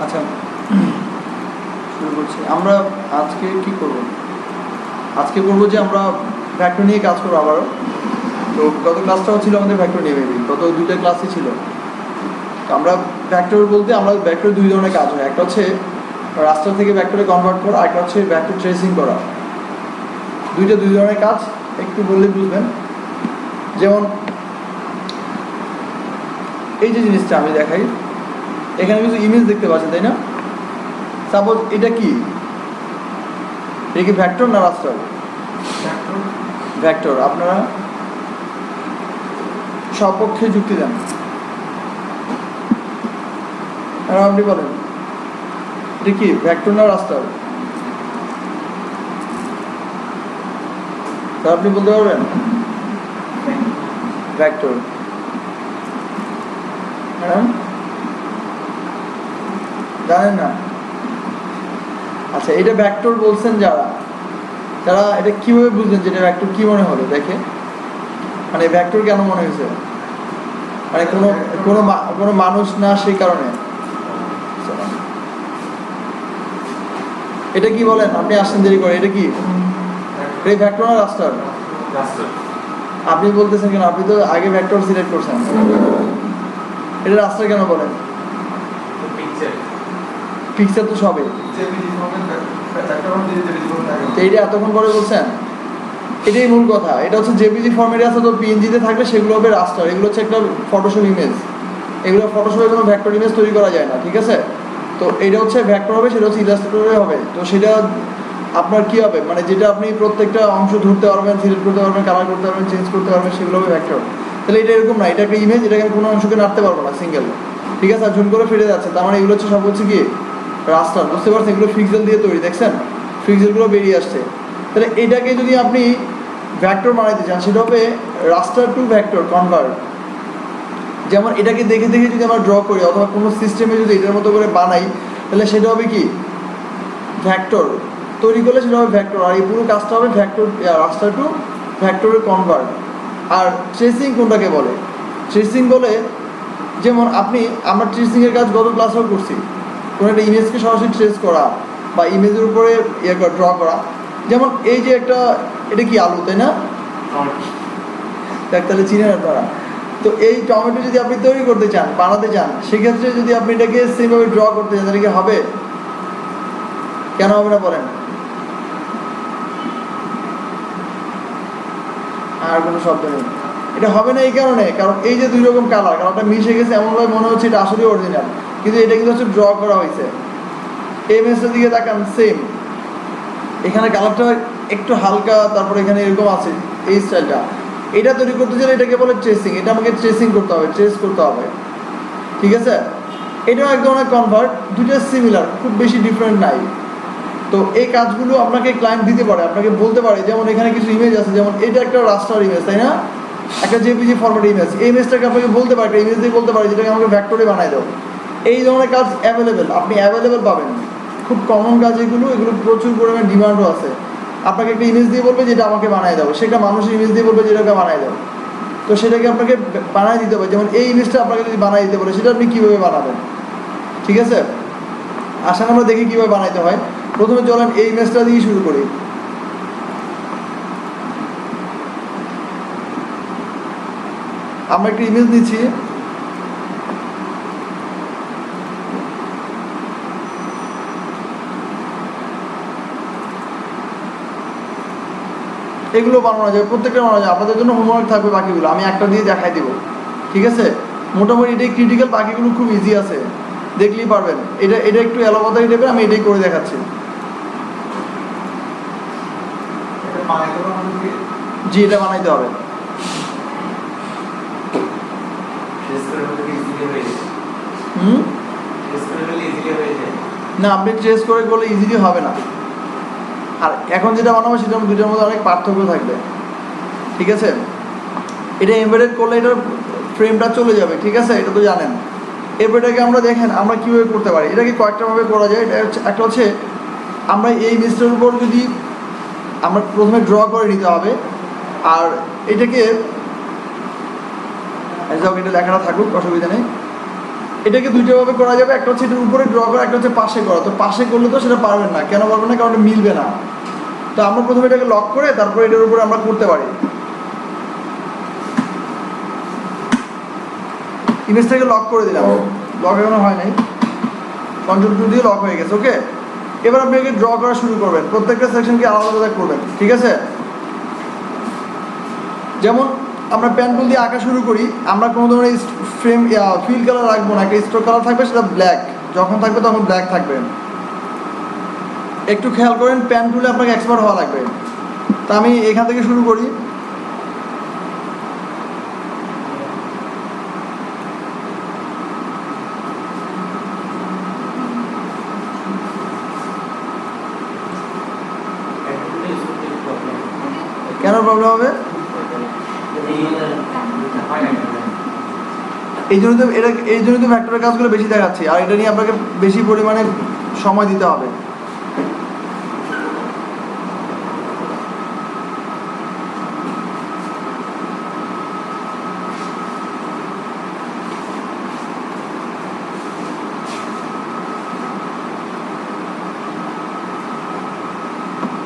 আচ্ছা, শুরু করছি। আমরা আজকে কি করব? আজকে করব যে আমরা ভেক্টর নিয়ে কাজ করবো আবারও। তো গত ক্লাসটাও ছিল আমাদের ভেক্টর নিয়ে, মেবি গত দুইটা ক্লাসই ছিল। তো আমরা ভেক্টর বলতে আমরা ভেক্টর দুই ধরনের কাজ হয়, একটা হচ্ছে রাস্টার থেকে ভেক্টরে কনভার্ট করা, একটা হচ্ছে ভেক্টর ট্রেসিং করা। দুই ধরনের কাজ, একটু বললে বুঝবেন। যেমন এই যে জিনিসটা আমি দেখাই, এখানে কিছু ইমেজ দেখতে পাচ্ছেন, তাই না? সাপোজ এটা কি, এটা কি ভেক্টর না রাস্টার? ভেক্টর। আপনারা সপক্ষে যুক্তি দেন, আর আপনি বলেন এটা কি ভেক্টর না রাস্টার? তা আপনি বলতে পারবেন ভেক্টর। হ্যাঁ, জানেন না? আচ্ছা, এটা ভেক্টর বলছেন যারা, তারা এটা কিভাবে বুঝলেন যে এটা ভেক্টর? কি মনে হলো দেখে, মানে ভেক্টর কেন মনে হয়েছে? মানে কোনো কোনো কোনো মানুষ না সেই কারণে? এটা কি বলেন, আপনি আসছেন দেরি করে, এটা কি এই ভেক্টর না রাস্টার? আপনি বলতেছেন কেন? আপনি তো আগে ভেক্টর সিলেক্ট করছেন, এটা রাস্টার কেন বলেন? পিকচার তো সবে, এইটা এতক্ষণ পরে বলছেন। এটাই মূল কথা। এটা হচ্ছে জেপিজি ফরম্যাটে আছে, তো পিএনজিতে থাকলে সেগুলো হবে রাস্টার। এগুলো হচ্ছে একটা ফটোশপ ইমেজ, এগুলো ফটোশপে কোনো ভেক্টর ইমেজ তৈরি করা যায় না, ঠিক আছে? তো এটা হচ্ছে ভেক্টর হবে, সেটা হচ্ছে ইলাস্ট্রেটরে হবে। তো সেটা আপনার কি হবে, মানে যেটা আপনি প্রত্যেকটা অংশ ধরতে পারবেন, সিলেক্ট করতে পারবেন, কালার করতে পারবেন, চেঞ্জ করতে পারবেন, সেগুলো হবে ভেক্টর। তাহলে এটা এরকম না, এটা একটা ইমেজ, এটাকে আমি কোনো অংশকে নাড়তে পারবো না সিঙ্গেল, ঠিক আছে? আর ঝুম করে ফিরে যাচ্ছে, তার মানে এগুলো হচ্ছে সব হচ্ছে কি রাস্টার। বুঝতে পারছেন? এগুলো ফিক্সেল দিয়ে তৈরি, দেখছেন ফিক্সেলগুলো বেরিয়ে আসছে। তাহলে এটাকে যদি আপনি ভেক্টর বানাইতে চান, সেটা হবে রাস্টার টু ভেক্টর কনভার্ট। যেমন এটাকে দেখে দেখে যদি আমরা ড্র করি, অথবা কোনো সিস্টেমে যদি এটার মতো করে বানাই, তাহলে সেটা হবে কি ভেক্টর। তৈরি করলে সেটা হবে ভেক্টর। আর এই পুরো কাজটা হবে ভেক্টর, রাস্টার টু ভেক্টরের কনভার্ট। আর ট্রেসিং কোনটাকে বলে? ট্রেসিং বলে, যেমন আমরা ট্রেসিংয়ের কাজ গত ক্লাসেও করছি। কোনো একটা ইমেজকে সরাসরি ট্রেস করা, বা ইমেজের উপরে ড্র করা। যেমন এই যে একটা, এটা কি আলু, তাই না? তাহলে চিনেন আপনারা। তো এই টমেটো যদি আপনি তৈরি করতে চান, বানাতে চান, সেক্ষেত্রে যদি আপনি এটাকে সেইভাবে ড্র করতে চান, তাহলে কি হবে? কেন হবে না বলেন? আর কোনো শব্দ নেই। এটা হবে না এই কারণে, কারণ এই যে দুই রকম কালারটা মিশে গেছে, এমনভাবে মনে হচ্ছে এটা আসলে অরিজিনাল, কিন্তু এটা কিন্তু হচ্ছে ড্র করা হয়েছে। এই মেসের দিকে তাকান, সেম। এখানে কালারটা একটু হালকা, তারপর এখানে এরকম আছে, এই স্টাইলটা। এটা তৈরি করতে চাইলে এটাকে বলে ট্রেসিং। এটা আমাকে ট্রেসিং করতে হবে, ট্রেস করতে হবে, ঠিক আছে? এটাও এক ধরনের কনভার্ট, দুটো সিমিলার, খুব বেশি ডিফারেন্ট নাই। তো এই কাজগুলো আপনাকে ক্লায়েন্ট দিতে পারে, আপনাকে বলতে পারে। যেমন এখানে কিছু ইমেজ আছে, যেমন এটা একটা রাস্টার ইমেজ, তাই না? একটা জেপিজি ফরম্যাট ইমেজ। এই ইমেজটাকে আপনাকে বলতে পারে, একটা ইমেজ দিয়ে বলতে পারে যেটাকে আমাকে ভেক্টরে বানাই দাও। এই ধরনের কাজ অ্যাভেলেবেল, আপনি অ্যাভেলেবেল পাবেন। খুব কমন কাজ এগুলো, এগুলো প্রচুর পরিমাণে ডিমান্ডও আছে। আপনাকে একটা ইমেজ দিয়ে বলবে যেটা আমাকে বানায় দাও, সেটা মানুষের ইমেজ দিয়ে বলবে যেটাকে বানায় দাও। তো সেটাকে আপনাকে বানায় দিতে হবে। যেমন এই ইমেজটা আপনাকে যদি বানায় দিতে পারে, সেটা আপনি কীভাবে বানাবেন, ঠিক আছে? আসলে আমরা দেখি কীভাবে বানাইতে হয়। প্রথমে চলেন এই ইমেজটা দিয়ে শুরু করি। আমরা একটা ইমেজ নিচ্ছি, এগুলো বানানো যায়, প্রত্যেকটা বানানো যায়। আপনাদের জন্য হোমওয়ার্ক থাকবে বাকিগুলো, আমি একটা দিয়ে দেখাই দিব, ঠিক আছে? মোটামুটি এটাই ক্রিটিক্যাল, বাকিগুলো খুব ইজি আছে, দেখলেই পারবেন। এটা একটু এলোপাতাড়ি দেবেন, আমি এটাই করে দেখাচ্ছি। জি, এটা বানাইতে হবে। না, আপনি ট্রেস করে করলে ইজিলি হবে না। আর এখন যেটা বানাবো সেটা দুটোর মধ্যে অনেক পার্থক্য থাকবে, ঠিক আছে? এটা এমবেডেড করলে এটার ফ্রেমটা চলে যাবে, ঠিক আছে? এটা তো জানেন। এরপর এটাকে আমরা দেখেন আমরা কীভাবে করতে পারি। এটাকে কয়েকটাভাবে করা যায়। এটা হচ্ছে, একটা হচ্ছে আমরা এই ইমেজটার উপর যদি আমরা প্রথমে ড্র করে নিতে হবে, আর এটাকে এটা লেখাটা থাকুক, অসুবিধা নেই। এটাকে দুইটা ভাবে করা যাবে, একটা হচ্ছে এটার উপরে ড্র করা, একটা হচ্ছে পাশে করা। তো পাশে করলে তো সেটা পারবেন না। কেন পারবেন না? কারণ এটা মিলবে না। তো আমরা প্রথমে এটাকে লক করে তারপরে এটার উপরে আমরা করতে পারি। ইমেজটাকে লক করে দিলাম, লক এখনো হয় নাই, কন্ট্রোল 2 দিয়ে লক হয়ে গেছে। ওকে, এবার আপনি একে ড্র করা শুরু করবেন, প্রত্যেকটা সেকশনকে আলাদা আলাদা করবেন, ঠিক আছে? যেমন আমরা পেন টুল দিয়ে আঁকা শুরু করি, আমরা কোনো ধরনের ফ্রেম ফিল কালার রাখবো না, একটা স্ট্রোক কালার থাকবে, সেটা ব্ল্যাক। যখন থাকবে তখন ব্ল্যাক থাকবে। একটু খেয়াল করেন, পেন টুলে আপনাকে এক্সপার্ট হওয়া লাগবে। তা আমি এখান থেকে শুরু করি। কেন প্রবলেম হবে? এই জন্য তো ভেক্টরের কাজগুলো বেশি দেখাচ্ছি, আর এটা নিয়ে আপনাকে বেশি পরিমাণে সময় দিতে হবে।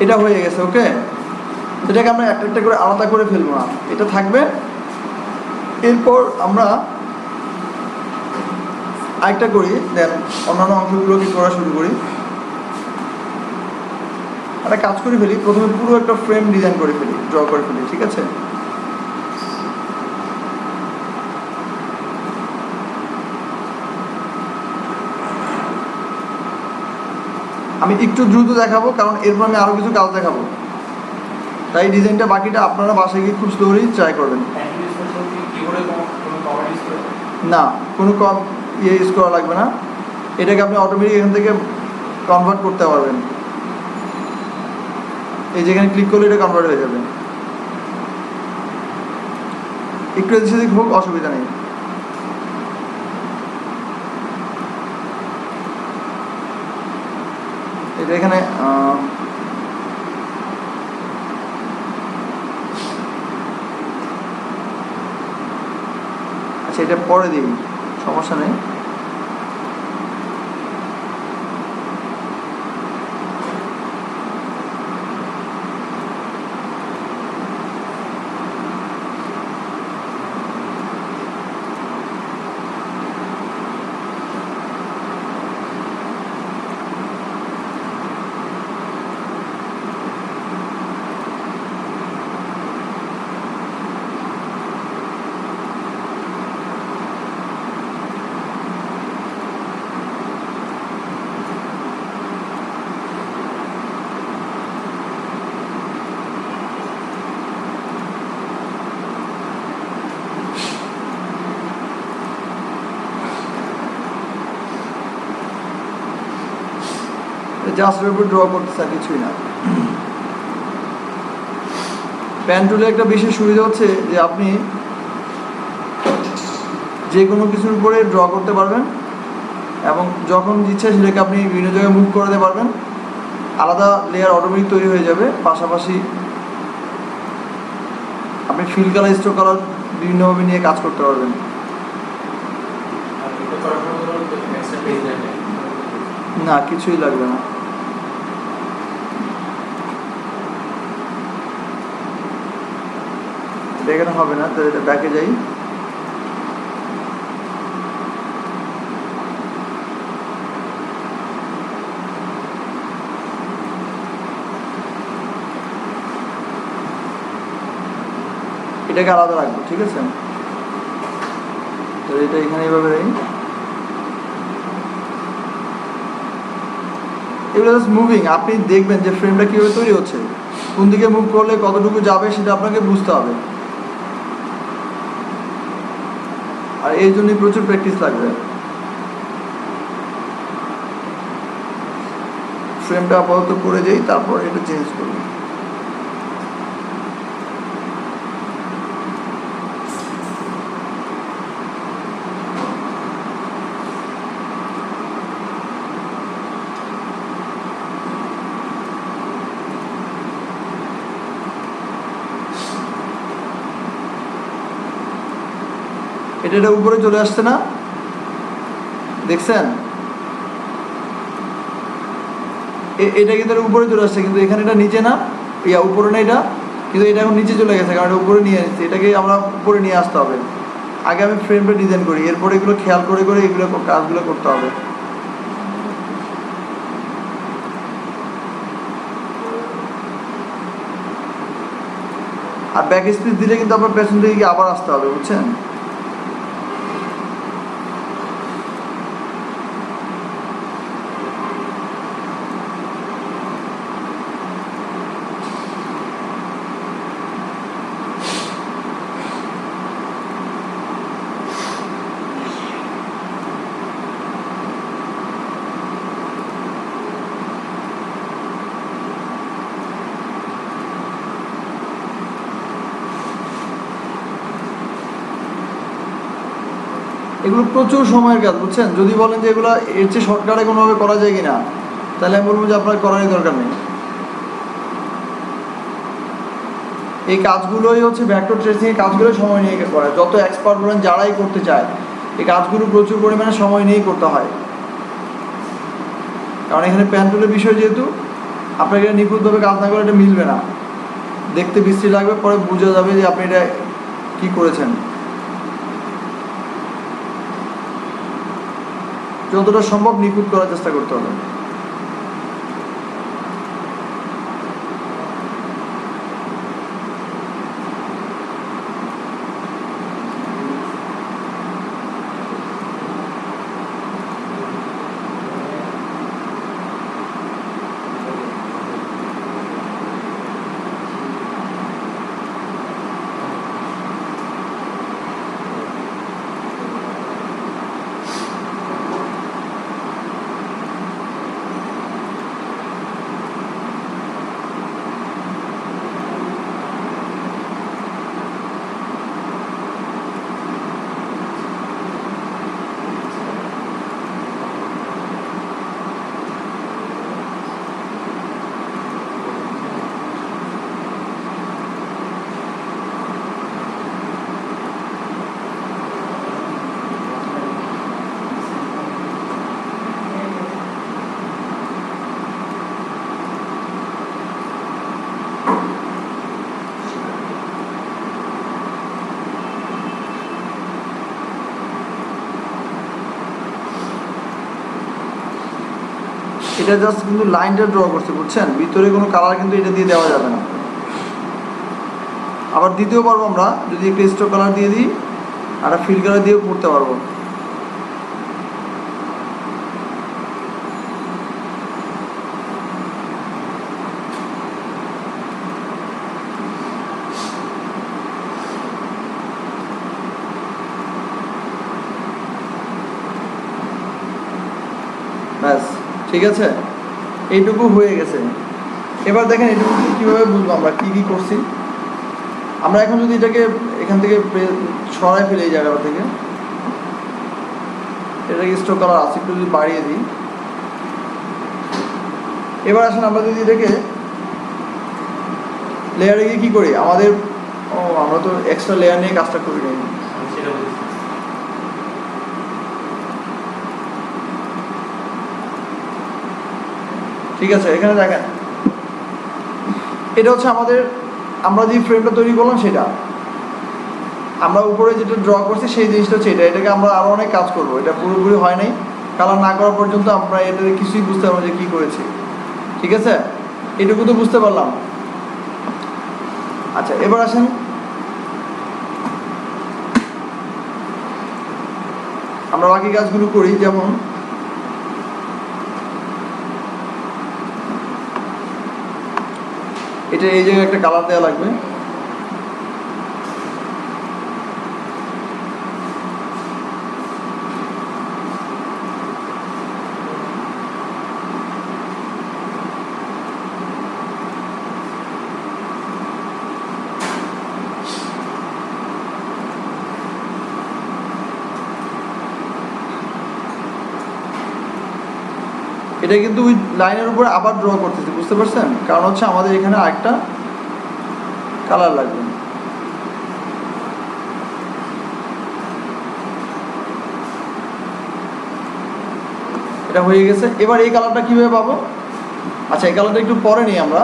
এটা হয়ে গেছে। ওকে, এটাকে আমরা একটা একটা করে আলাদা করে ফেলবো না, এটা থাকবে। এরপর আমরা আরেকটা করি, দেন অন্যান্য অংশগুলোকে করা শুরু করি। একটা কাজ করে ফেলি, প্রথমে পুরো একটা ফ্রেম ডিজাইন করে ফেলি, ড্র করে ফেলি, ঠিক আছে? আমি একটু দ্রুত দেখাবো, কারণ এরপর আমি আরও কিছু কাজ দেখাবো, তাই ডিজাইনটা বাকিটা আপনারা বাসায় গিয়ে খুব স্লোলি ট্রাই করবেন। না, কোনো ইউজ করা লাগবে না, এটাকে আপনি অটোমেটিক এখান থেকে কনভার্ট করতে পারবেন। এই যেখানে ক্লিক করলে এটা কনভার্ট হয়ে যাবে। একটু এদিক সেদিক হোক, অসুবিধা নেই। এটা এখানে আচ্ছা, এটা পরে দিই, সমস্যা নেই। জাস্ট উপর ড্র করতেছে, কিছুই না। পেন টুলের একটা বিশেষ সুবিধা হচ্ছে যে আপনি যে কোনো কিছুর উপরে ড্র করতে পারবেন, এবং যখন ইচ্ছে সেটাকে আপনি বিভিন্ন জায়গায় মুভ করতে পারবেন। আলাদা লেয়ার অটোমেটিক তৈরি হয়ে যাবে। পাশাপাশি আপনি ফিল কালার, স্ট্রোক কালার বিভিন্নভাবে নিয়ে কাজ করতে পারবেন। না, কিছুই লাগবে না। এটা এখানে হবে না, তো এটা ব্যাকে যাই। এটাকে আলাদা রাখবো, ঠিক আছে? তো এটা এখানে এইভাবে রাখি। এগুলো জাস্ট মুভিং, আপনি দেখবেন যে ফ্রেমটা কীভাবে তৈরি হচ্ছে, কোন দিকে মুভ করলে কতটুকু যাবে সেটা আপনাকে বুঝতে হবে। আর এই জন্যই প্রচুর প্র্যাকটিস লাগবে। ফ্রেমটা আপাতত করে যাই, তারপর এটা চেঞ্জ করব। এটা উপরে চলে আসছে না? দেখছেন? এটা কিন্তু উপরে চলে আসছে, কিন্তু এখানে এটা নিচে না, উপরে না এটা, কিন্তু এটা এখন নিচে চলে গেছে কারণ এটা উপরে নিয়ে আসছে। এটাকে আমরা উপরে নিয়ে আসতে হবে। আগে আমি ফ্রেমটা ডিজাইন করি, এরপরে এগুলো খেয়াল করে করে এগুলো কাজগুলো করতে হবে। আর ব্যাক স্পেস দিলে কিন্তু আপনার পেছন থেকে আবার আসতে হবে, বুঝছেন? এগুলো প্রচুর সময়ের কাজ, বুঝছেন? যদি বলেন যে এগুলো এর চেয়ে শর্টকাটে কোনোভাবে করা যায় কিনা, তাহলে আমি বলবো যে আপনার করারই দরকার নেই। এই কাজগুলোই হচ্ছে ভেক্টর ট্রেসিংয়ের কাজগুলো সময় নিয়ে করা। যত এক্সপার্ট বলেন যারাই করতে চায়, এই কাজগুলো প্রচুর পরিমাণে সময় নিয়েই করতে হয়। কারণ এখানে প্যান টুলের বিষয় যেহেতু, আপনাকে নিখুঁতভাবে কাজ না করে এটা মিলবে না, দেখতে বিশ্রী লাগবে, পরে বোঝা যাবে যে আপনি এটা কী করেছেন। যতটা সম্ভব নিখুঁত করার চেষ্টা করতে হবে। এটা জাস্ট কিন্তু লাইনটা ড্র করছে, বুঝছেন? ভিতরে কোনো কালার কিন্তু এটা দিয়ে দেওয়া যাবে না। আবার দিতেও পারবো আমরা, যদি একটা স্ট্রোক কালার দিয়ে দিই, আর ফিল কালার দিয়েও করতে পারবো। ব্যাস, ঠিক আছে, এইটুকু হয়ে গেছে। এবার দেখেন এটুকু কীভাবে বুঝবো আমরা কী কী করছি। আমরা এখন যদি এটাকে এখান থেকে সরাই ফেলে এই জায়গাটা থেকে, এটাকে স্ট্রোক কালার আছে একটু যদি বাড়িয়ে দিই। এবার আসেন আমরা যদি এটাকে লেয়ারে গিয়ে কী করি, আমাদের আমরা তো এক্সট্রা লেয়ার নিয়ে কাজটা করি নি। ঠিক আছে, এখানে দেখেন এটা হচ্ছে আমাদের, আমরা যে ফ্রেমটা তৈরি করলাম সেটা, আমরা উপরে যেটা ড্র করছি সেই জিনিসটা হচ্ছে এটা। এটাকে আমরা আরও অনেক কাজ করবো, এটা পুরোপুরি হয় নাই, কালার না করা পর্যন্ত আমরা এটাতে কিছুই বুঝতে পারবো যে কী করেছি। ঠিক আছে, এটুকু তো বুঝতে পারলাম। আচ্ছা, এবার আসেন আমরা বাকি কাজগুলো করি। যেমন এটা এই জায়গায় একটা কালার দেওয়া লাগবে। এটা কিন্তু ওই লাইনের উপরে আবার ড্র করতেছি, বুঝতে পারছেন? কারণ হচ্ছে আমাদের এখানে আরেকটা কালার লাগবে। এটা হয়ে গেছে। এবার এই কালারটা কীভাবে পাবো? আচ্ছা, এই কালারটা একটু পরে নিই আমরা,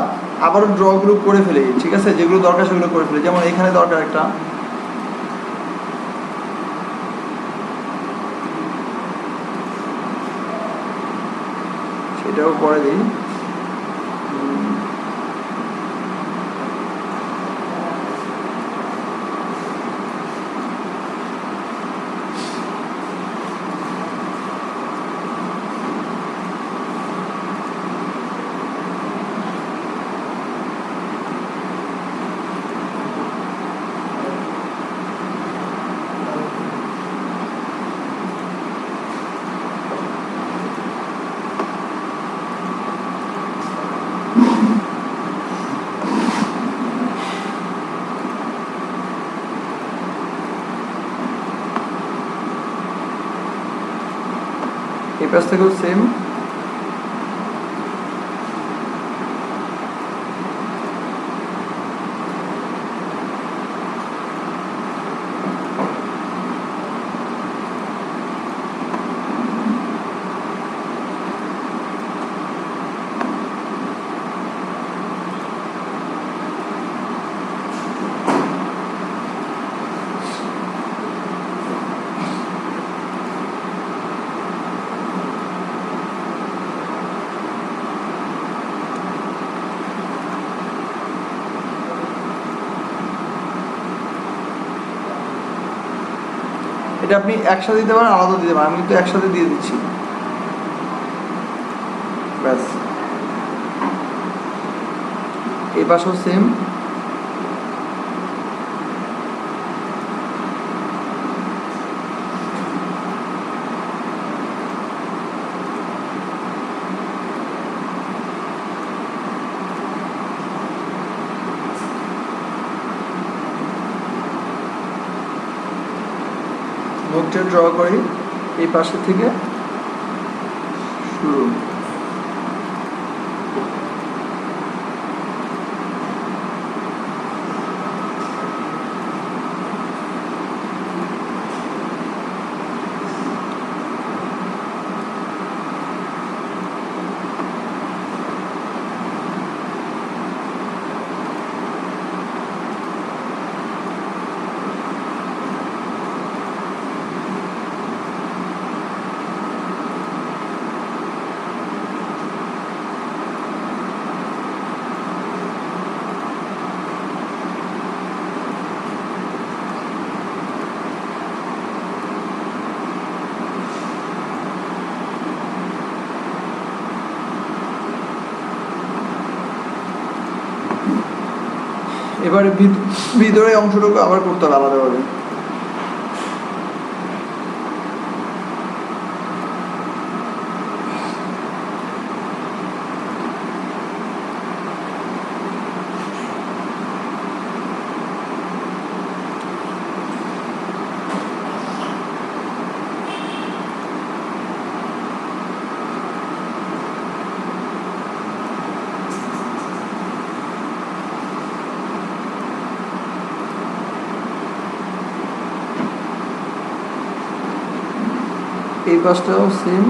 আবারও ড্রগুলো করে ফেলি, ঠিক আছে? যেগুলো দরকার সেগুলো করে ফেলি। যেমন এখানে দরকার একটা, সেটাও পরে দিই। এই পাশ থেকেও সেম। এটা আপনি একসাথে দিতে পারেন, আলাদা দিতে পারেন, আমি কিন্তু একসাথে দিয়ে দিচ্ছি। ব্যাস, এই পাশেও সেম। মুখটা ড্র করি এই পাশে থেকে শুরু। এবারে ভিতরে অংশটুকু আবার করতে হবে আলাদাভাবে। এই পাশটাও সেম।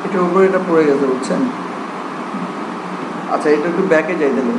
এটার উপরে এটা পড়ে গেছে, বুঝছেন? আচ্ছা, এটা একটু ব্যাকে যাই তাহলে।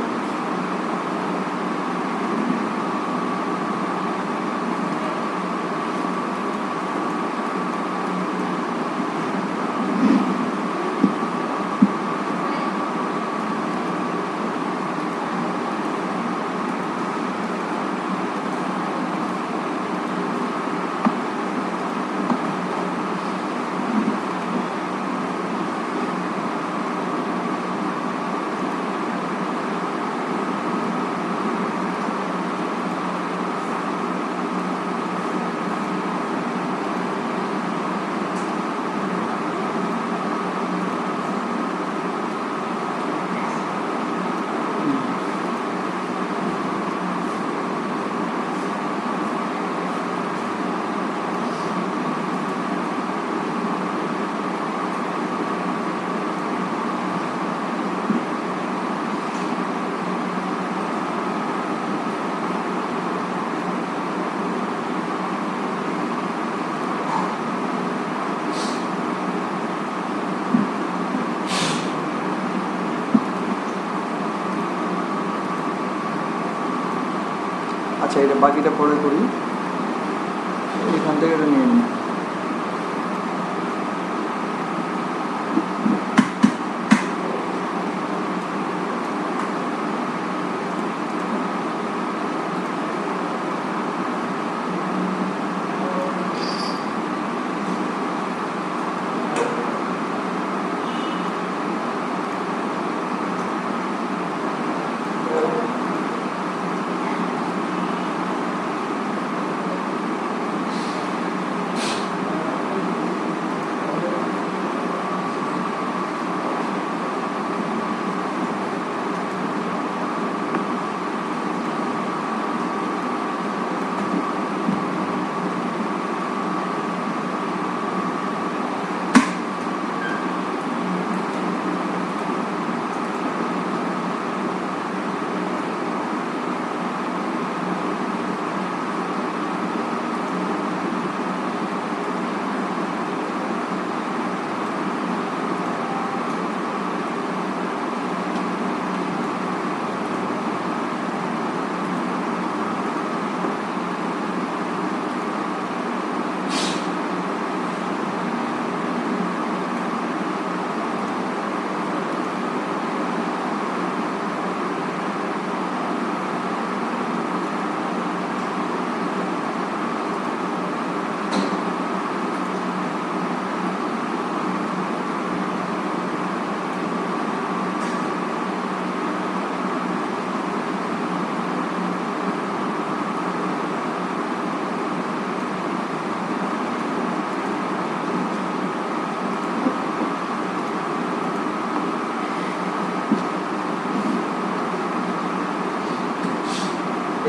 আচ্ছা, এটা বাকিটা পরে করি, এখান থেকে এটা নিয়ে নিই।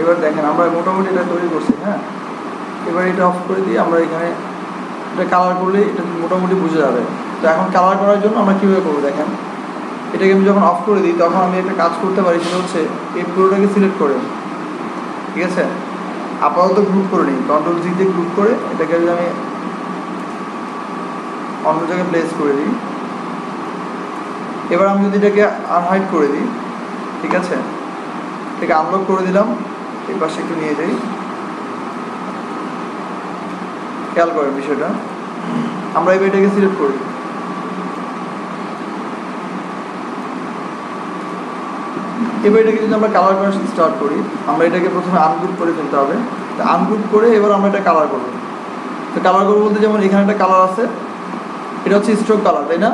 এবার দেখেন আমরা মোটামুটি এটা তৈরি করছি, হ্যাঁ। এবার এটা অফ করে দিয়ে আমরা এখানে এটা কালার করলে এটা মোটামুটি বুঝে যাবে। তো এখন কালার করার জন্য আমরা কীভাবে করবো দেখেন, এটাকে আমি যখন অফ করে দিই তখন আমি একটা কাজ করতে পারি, সেটা হচ্ছে এই পুরোটাকে সিলেক্ট করে, ঠিক আছে, আপাতত গ্রুপ করে নিই, কন্ট্রোল জি দিয়ে গ্রুপ করে এটাকে যদি আমি অন্য জায়গায় প্লেস করে দিই। এবার আমি যদি এটাকে আনহাইড করে দিই, ঠিক আছে, এটাকে আনলক করে দিলাম, এই পাশে একটু নিয়ে যাই, খেয়াল করেন বিষয়টা। আমরা এবার এটাকে সিলেক্ট করি, এবার এটাকে যদি আমরা কালার করা স্টার্ট করি, আমরা এটাকে প্রথমে আনগ্রুপ করে ফেলতে হবে। তো আনগ্রুপ করে এবার আমরা এটা কালার করবো। তো কালার করবো বলতে যেমন এখানে একটা কালার আছে, এটা হচ্ছে স্ট্রোক কালার, তাই না?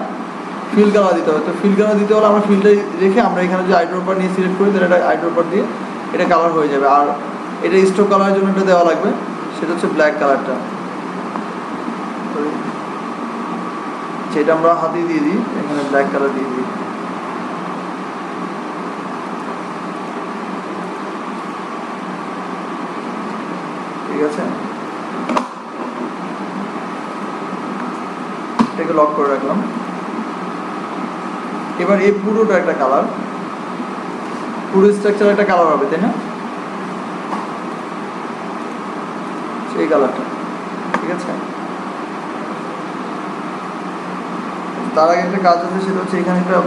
ফিল কালার দিতে হবে। তো ফিল কালার দিতে হলে আমরা ফিলটা রেখে আমরা এখানে যে আইড্রপার নিয়ে সিলেক্ট করি, তাহলে এটা আইড্রপার দিয়ে এটা কালার হয়ে যাবে। আর এটা স্ট্রোক কালারের জন্য এটা দেওয়া লাগবে, সেটা হচ্ছে ব্ল্যাক কালারটা, সেটা আমরা হাতে দিয়ে দিই, এখানে ব্ল্যাক কালার দিয়ে দিই। ঠিক আছে, এটাকে লক করে রাখলাম। এবার এই পুরোটা একটা কালার, পুরো স্ট্রাকচার একটা কালার হবে, তাই না? সেই কালারটা, ঠিক আছে। তার আগে একটা কাজ আছে, সেটা হচ্ছে এখানে একটা,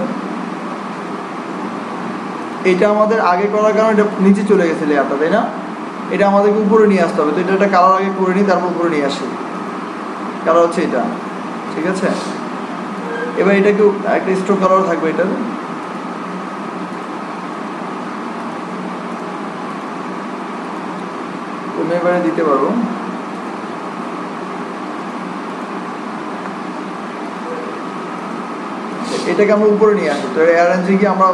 এটা আমাদের আগে করার কারণে এটা নিচে চলে গেছে লেয়ারটা, তাই না? এটা আমাদেরকে উপরে নিয়ে আসতে হবে। তো এটা একটা কালার আগে করে নিই, তারপর উপরে নিয়ে আসি। কালার হচ্ছে এটা, ঠিক আছে। এবার এটাকেও একটা স্ট্রোক কালার থাকবে এটার, তুমি এবারে দিতে পারবো। এটাকে আমরা উপরে নিয়ে আসবো। তো অ্যারেঞ্জে গিয়ে আমরা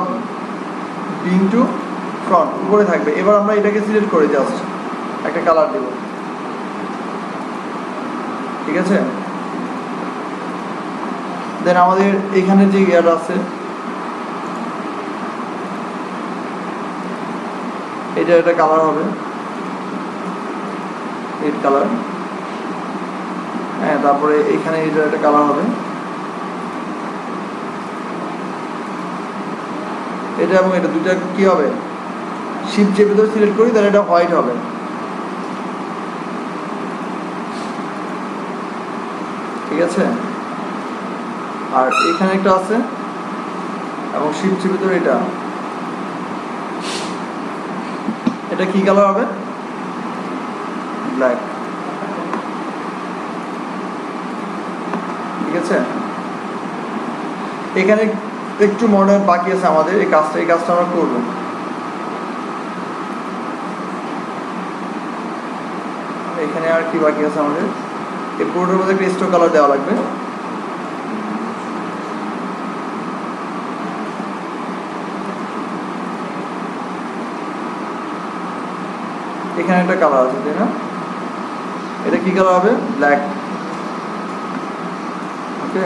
বিং টু ফ্রন্ট উপরে থাকবে। এবার আমরা এটাকে সিলেক্ট করে জাস্ট একটা কালার দেব, ঠিক আছে। দেন আমাদের এখানে যে ইয়ার আছে, এটা একটা কালার হবে, রেড কালার, হ্যাঁ। তারপরে এখানে এটা একটা কালার হবে, এটা এবং এটা দুইটা কি হবে, শিফট চেপে ধরে সিলেক্ট করি, তাহলে এটা হোয়াইট হবে, ঠিক আছে। আর এখানে একটা আছে এবং শিফট চেপে ধরে এটা কি কালার হবে, ব্ল্যাক, ঠিক আছে। এখানে একটু মডার্ন বাকি আছে আমাদের, এই কাজটা আমরা করবো। এখানে আর কি বাকি আছে আমাদের, এই পুরোটার মধ্যে একটা স্টোক কালার দেওয়া লাগবে। এখানে একটা কালার আছে, তাই না? এটা কি কালার হবে? ব্ল্যাক। ওকে,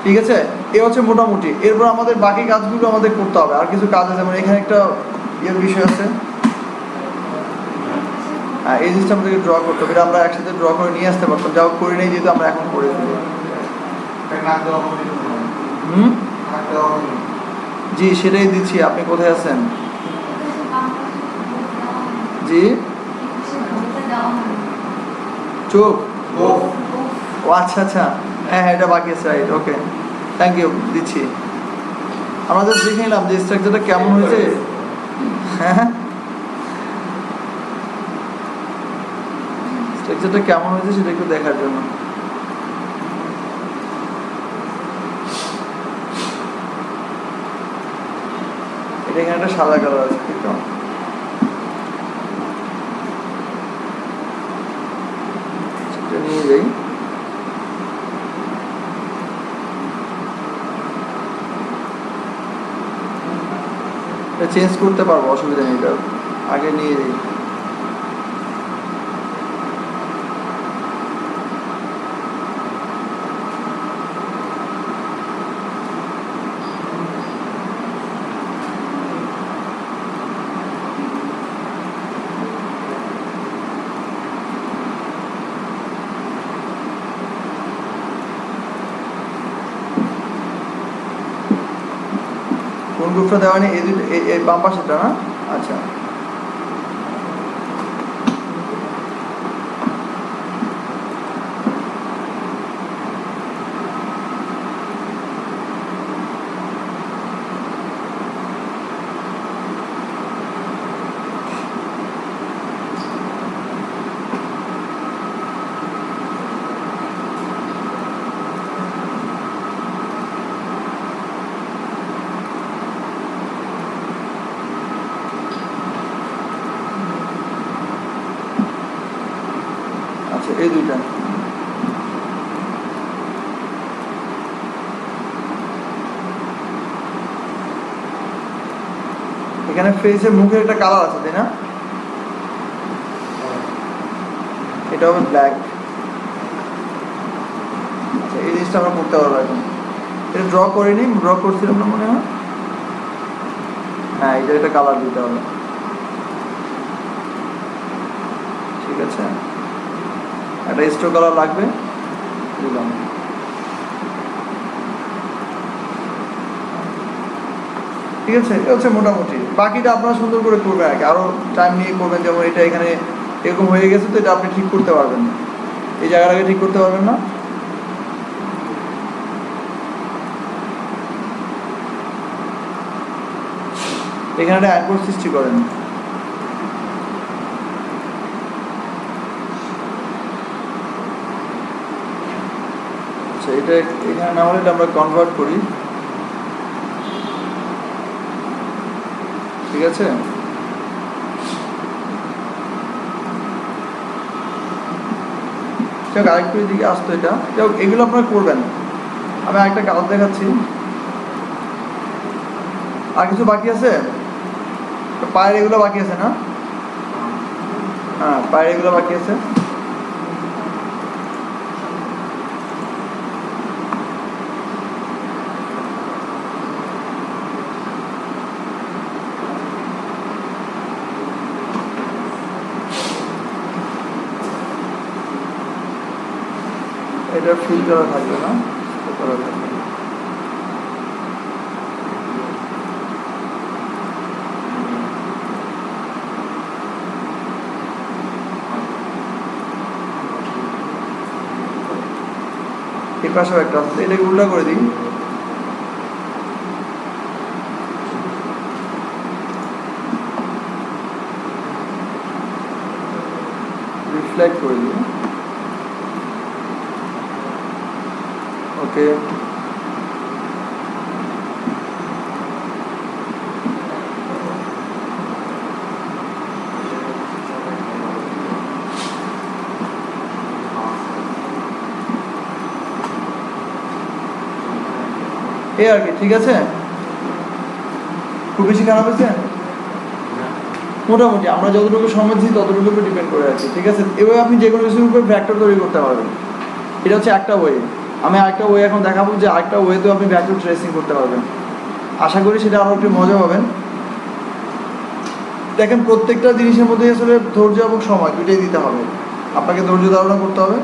ঠিক আছে। এ হচ্ছে মোটামুটি। এরপর আমাদের বাকি কাজগুলো আমাদের করতে হবে, আর কিছু কাজ আছে, যেমন এখানে একটা ইয়ের বিষয় আছে, হ্যাঁ, এই জিনিসটা আমাদেরকে ড্র করতে হবে। এটা আমরা একসাথে ড্র করে নিয়ে আসতে পারতাম, যাও করি নাই, যেহেতু আমরা এখন করে ফেলি। জি, সেটাই দিচ্ছি। আপনি কোথায় আছেন? জি, চোখ, ও আচ্ছা আচ্ছা, হ্যাঁ হ্যাঁ, এটা বাকি আছে, রাইট, ওকে, থ্যাংক ইউ, দিচ্ছি। আমরা জাস্ট দেখে নিলাম যে স্ট্রাকচারটা কেমন হয়েছে। হ্যাঁ, স্ট্রাকচারটা কেমন হয়েছে সেটা একটু দেখার জন্য। এটা এখানে একটা সাদা কালার আছে, ঠিক আছে। সেটা নিয়ে যাই। এটা চেঞ্জ করতে পারবো, অসুবিধা নেই, এটা আগে নিয়ে যাই। কোন গ্রুপটা দেওয়া নেই? এই বাম পাশেটা না? আচ্ছা, আচ্ছা, এই দুইটা। এখানে ফেসে মুখের একটা কালার আছে, তাই না? এটা হবে ব্ল্যাক। আচ্ছা, এই জিনিসটা আমরা করতে পারবো এখন। এটা ড্র করিনি, ড্র করছিলাম না মনে হয়। হ্যাঁ, এটা একটা কালার দিতে হবে, ঠিক আছে। একটা স্টোক কালার লাগবে, দিলাম। ঠিক আছে, এটা হচ্ছে মোটামুটি। বাকিটা আপনারা সুন্দর করে করবেন, আর কি আরও টাইম নিয়ে করবেন। যেমন এটা এখানে এরকম হয়ে গেছে, তো এটা আপনি ঠিক করতে পারবেন না, এই জায়গাটাকে ঠিক করতে পারবেন না। এখানে একটা অ্যাঙ্কর সৃষ্টি করেন। আচ্ছা, এটা এখানে না হলে এটা আমরা কনভার্ট করি, ঠিক আছে। আরেকটু এদিকে আসতো, এটা এগুলো আপনারা করবেন। আমি আরেকটা কাজ দেখাচ্ছি। আর কিছু বাকি আছে, পায়ের এগুলো বাকি আছে না? হ্যাঁ, পায়ের এগুলো বাকি আছে। এটা ফিল করা থাকবে না, করা থাকবে। এই পাশেও একটা আছে, এটাকে উল্টা করে দিই। রিফ্লেক্ট করে দিই। ওকে, এই আর কি, ঠিক আছে। খুব বেশি খারাপ হয়েছে মোটামুটি, আমরা যতটুকু সমঝি ততটুকু উপর ডিপেন্ড করে আছি, ঠিক আছে। এভাবে আপনি যে কোনো কিছুর উপর ভ্যাক্টর তৈরি করতে পারবেন। এটা হচ্ছে একটা ওয়ে। আমি আরেকটা ওয়ে এখন দেখাবো, যে আরেকটা ওয়েতেও আপনি ভ্যাক্টর ট্রেসিং করতে পারবেন। আশা করি সেটা আরও একটু মজা পাবেন। দেখেন, প্রত্যেকটা জিনিসের মধ্যে আসলে ধৈর্য এবং সময় দুটোই দিতে হবে। আপনাকে ধৈর্য ধারণা করতে হবে,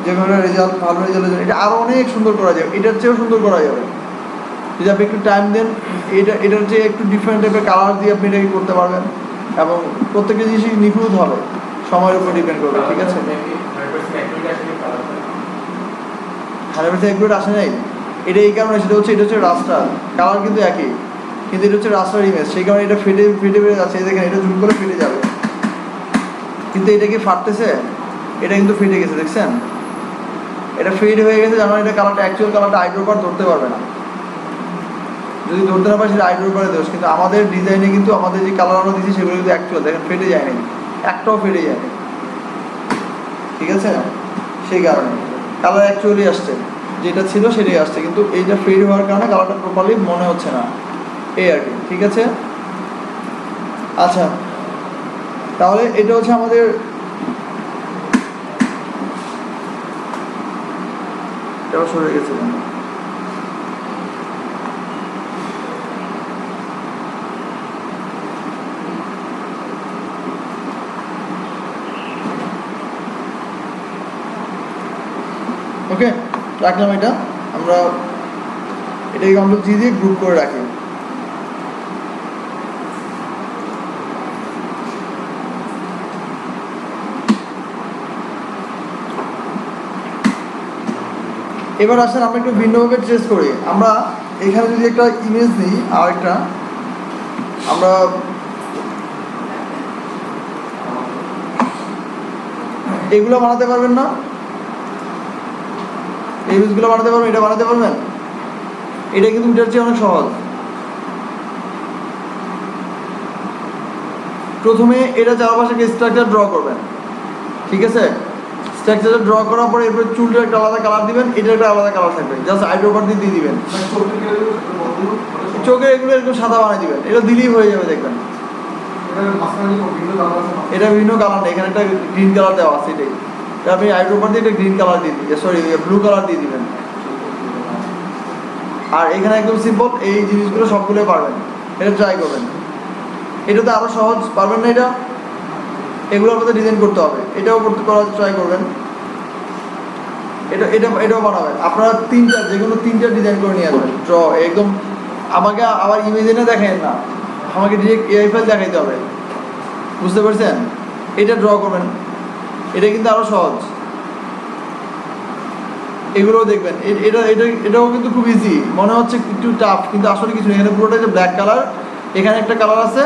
যেভাবে রেজাল্ট ভালো রেজাল্টের জন্য এটা আরও অনেক সুন্দর করা যাবে, এটার চেয়েও সুন্দর করা যাবে যদি আপনি একটু টাইম দেন। এটার চেয়ে একটু ডিফারেন্ট টাইপের কালার দিয়ে আপনি এটাকে করতে পারবেন, এবং প্রত্যেকটা জিনিসই নিখুঁত হবে, সময়ের উপর ডিপেন্ড করবে, ঠিক আছে। 100% অ্যাকুরেট আসে নাই, এটা এই কারণে, সেটা হচ্ছে এটা হচ্ছে রাস্টার, কালার কিন্তু একই, কিন্তু এটা হচ্ছে রাস্টার ইমেজ, সেই কারণে এটা ফেটে বেড়ে যাচ্ছে। দেখেন, এটা জুম করে ফেটে যাবে, কিন্তু এটা কি ফাটতেছে? এটা কিন্তু ফেটে গেছে, দেখছেন? এটা ফেড হয়ে গেছে, জানো এটা কালারটা, অ্যাকচুয়াল কালারটা আইড্রোপার ধরতে পারবে না। যদি ধরতে না পারে সেটা আইড্রোপারে দোষ, কিন্তু আমাদের ডিজাইনে কিন্তু আমাদের যে কালার আমরা দিচ্ছি সেগুলো কিন্তু অ্যাকচুয়াল, দেখেন ফেটে যায়নি, একটাও ফেটে যায়নি, ঠিক আছে। সেই কারণে কালার অ্যাকচুয়ালি আসছে, যেটা ছিল সেটাই আসছে, কিন্তু এইটা ফেড হওয়ার কারণে কালারটা প্রপারলি মনে হচ্ছে না, এই আর কি, ঠিক আছে। আচ্ছা, তাহলে এটা হচ্ছে আমাদের এটাও সরে গেছে। ওকে, রাখলাম এটা। আমরা এটাকে কন্ট্রোল জি দিয়ে গ্রুপ করে রাখি। এবার আসেন আমরা একটু ভিন্নভাবে ট্রেস করি। আমরা এখানে যদি একটা ইমেজ নিই, আর একটা আমরা এগুলো বানাতে পারবেন না? এই ইমেজগুলো বানাতে পারবেন, এটা বানাতে পারবেন? এটা কিন্তু এটার চেয়ে অনেক সহজ। প্রথমে এটা চারপাশে স্ট্রাকচার ড্র করবেন, ঠিক আছে। স্ট্রাকচারটা ড্র করার পরে এরপরে চুলটা একটা আলাদা কালার দিবেন, এটা একটা আলাদা কালার থাকবে, জাস্ট আইড্রোপার দিয়ে দিবেন। চোখে এগুলো একটু সাদা বানিয়ে দিবেন, এটা দিলেই হয়ে যাবে, দেখবেন। এটা বিভিন্ন কালার নেই, এখানে একটা গ্রিন কালার দেওয়া আছে, এটাই আপনি আইড্রোপার দিয়ে একটা গ্রিন কালার দিয়ে দিবেন, সরি ব্লু কালার দিয়ে দিবেন। আর এখানে একদম সিম্পল, এই জিনিসগুলো সবগুলো পারবেন, এটা ট্রাই করবেন। এটা তো আরও সহজ, পারবেন না এটা? এগুলো আপনাদের ডিজাইন করতে হবে, এটাও করার ট্রাই করবেন। এটাও বানাবেন আপনারা, যে কোনো তিনটা ডিজাইন করে নিয়ে আসবেন, ড্র একদম। আমাকে আবার ইমেজ এনে দেখেন না, আমাকে ডিরেক্ট এআই ফাইল দেখাইতে হবে, বুঝতে পারছেন? এটা ড্র করবেন, এটা কিন্তু আরও সহজ। এগুলোও দেখবেন, এটাও কিন্তু খুব ইজি, মনে হচ্ছে একটু টাফ, কিন্তু আসলে কিছু নেই। এখানে পুরোটা যে ব্ল্যাক কালার, এখানে একটা কালার আছে,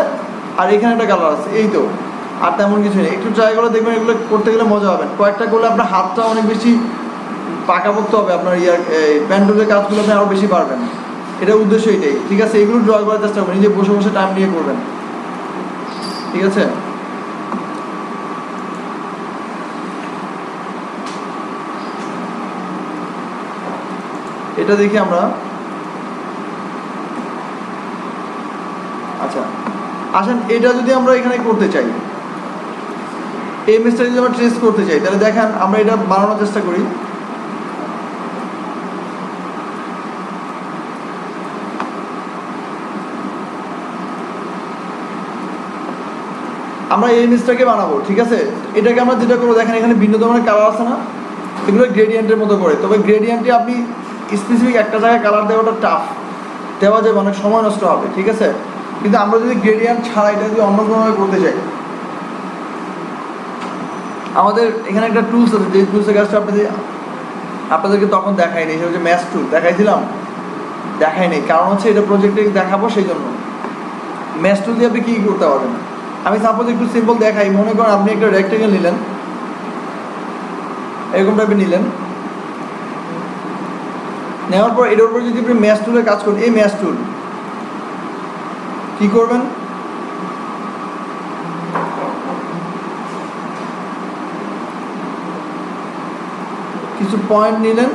আর এখানে একটা কালার আছে, এই তো, আর তেমন কিছু নেই। একটু ট্রাই করে দেখবেন, এগুলো করতে গেলে মজা হবেন। কয়েকটা করলে আপনার হাতটা অনেক বেশি পাকাপোক্ত হবে, আপনার প্যান্ডেলের কাজগুলো আপনি আরও বেশি পারবেন, এটার উদ্দেশ্য এটাই, ঠিক আছে। এগুলো ড্র করার চেষ্টা করবেন, নিজে বসে বসে টাইম নিয়ে করবেন, ঠিক আছে। এটা দেখি আমরা, আচ্ছা আসেন, এটা যদি আমরা এখানে করতে চাই, এই ইমেজটা যদি আমরা ট্রেস করতে চাই, তাহলে দেখেন আমরা এটা বানানোর চেষ্টা করি। আমরা এই ইমেজটাকে বানাবো, ঠিক আছে। এটাকে আমরা যেটা করবো, দেখেন এখানে ভিন্ন ধরনের কালার আছে না, এগুলো গ্রেডিয়েন্টের মতো করে। তবে গ্রেডিয়েন্টে আপনি স্পেসিফিক একটা জায়গায় কালার দেওয়াটা টাফ, দেওয়া যাবে, অনেক সময় নষ্ট হবে, ঠিক আছে। কিন্তু আমরা যদি গ্রেডিয়েন্ট ছাড়া এটা যদি অন্য কোনোভাবে করতে চাই, আমাদের এখানে একটা টুলস আছে, যে টুলসের কাজটা আপনাদেরকে তখন দেখায়নি, সেটা হচ্ছে ম্যাথ টুল। দেখাইছিলাম? দেখায়নি, কারণ হচ্ছে এটা প্রজেক্টে দেখাবো, সেই জন্য। ম্যাথ টুল দিয়ে আপনি কী করতে পারবেন? আমি সাপোজ একটু সিম্পল দেখাই। মনে করেন আপনি একটা রেক্টেঙ্গেল নিলেন, এরকম টাইপের নিলেন। নেওয়ার পর এটার উপর যদি আপনি ম্যাশ টুলে কাজ করেন, এই ম্যাশ টুল কী করবেন, কিছু পয়েন্ট নিলেন,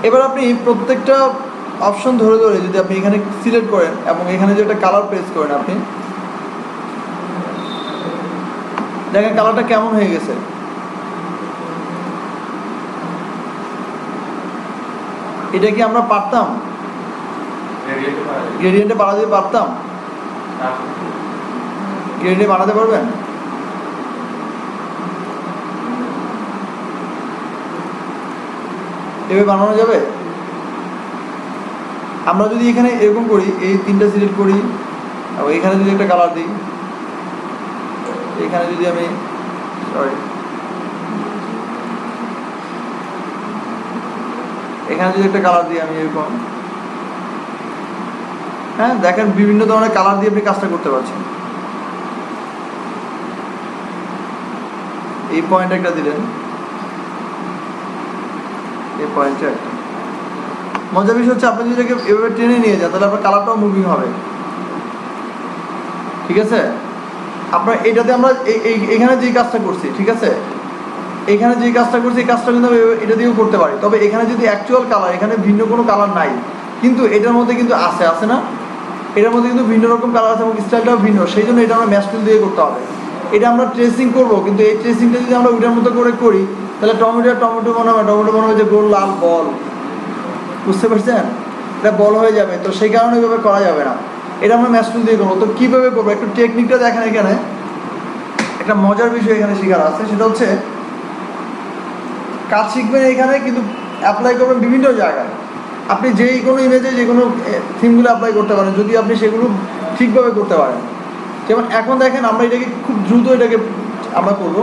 এবার আপনি প্রত্যেকটা অপশন ধরে ধরে যদি আপনি এখানে সিলেক্ট করেন এবং এখানে যে একটা কালার প্রেস করেন, আপনি দেখেন কালারটা কেমন হয়ে গেছে। এটা কি আমরা পারতাম গ্রেডিয়েন্টে বাড়াতে পারতাম? গ্রেডিয়েন্টে বাড়াতে পারবেন? এভাবে বানানো যাবে? আমরা যদি এখানে এরকম করি, এই তিনটা সিলেক্ট করি এবং এখানে যদি একটা কালার দিই, এখানে যদি আমি এখানে যদি একটা কালার দিই আমি এরকম, হ্যাঁ দেখেন বিভিন্ন ধরনের কালার দিয়ে আপনি কাজটা করতে পারছেন। এই পয়েন্ট একটা দিলেন, এই পয়েন্টটা একটা। মজার বিষয় হচ্ছে আপনি যদি এটাকে এভাবে টেনে নিয়ে যান তাহলে আপনার কালারটাও মুভিং হবে, ঠিক আছে? আপনার এটাতে আমরা এখানে যে কাজটা করছি, ঠিক আছে, এখানে যে কাজটা করছি এই কাজটা কিন্তু এটা দিয়েও করতে পারি। তবে এখানে যদি অ্যাকচুয়াল কালার, এখানে ভিন্ন কোনো কালার নাই, কিন্তু এটার মধ্যে কিন্তু আছে না, এটার মধ্যে কিন্তু ভিন্ন রকম কালার আছে এবং স্টাইলটাও ভিন্ন, সেই জন্য এটা আমরা ম্যাশ টুল দিয়ে করতে হবে। এটা আমরা ট্রেসিং করবো, কিন্তু এই ট্রেসিংটা যদি আমরা ওইটার মতো করে করি তাহলে টমেটো মনে হবে যে গোল লাল বল, বুঝতে পারছেন? এটা বল হয়ে যাবে, তো সেই কারণে এইভাবে করা যাবে না। এটা আমরা ম্যাশ টুল দিয়ে করবো। তো কীভাবে করবো একটু টেকনিকটা দেখেন। এখানে একটা মজার বিষয় এখানে শেখার আছে, সেটা হচ্ছে কাজ শিখবেন এখানে, কিন্তু অ্যাপ্লাই করবেন বিভিন্ন জায়গায়। আপনি যেই কোনো ইমেজে যে কোনো থিমগুলো অ্যাপ্লাই করতে পারেন যদি আপনি সেগুলো ঠিকভাবে করতে পারেন। যেমন এখন দেখেন আমরা এটাকে খুব দ্রুত এটাকে আমরা করব।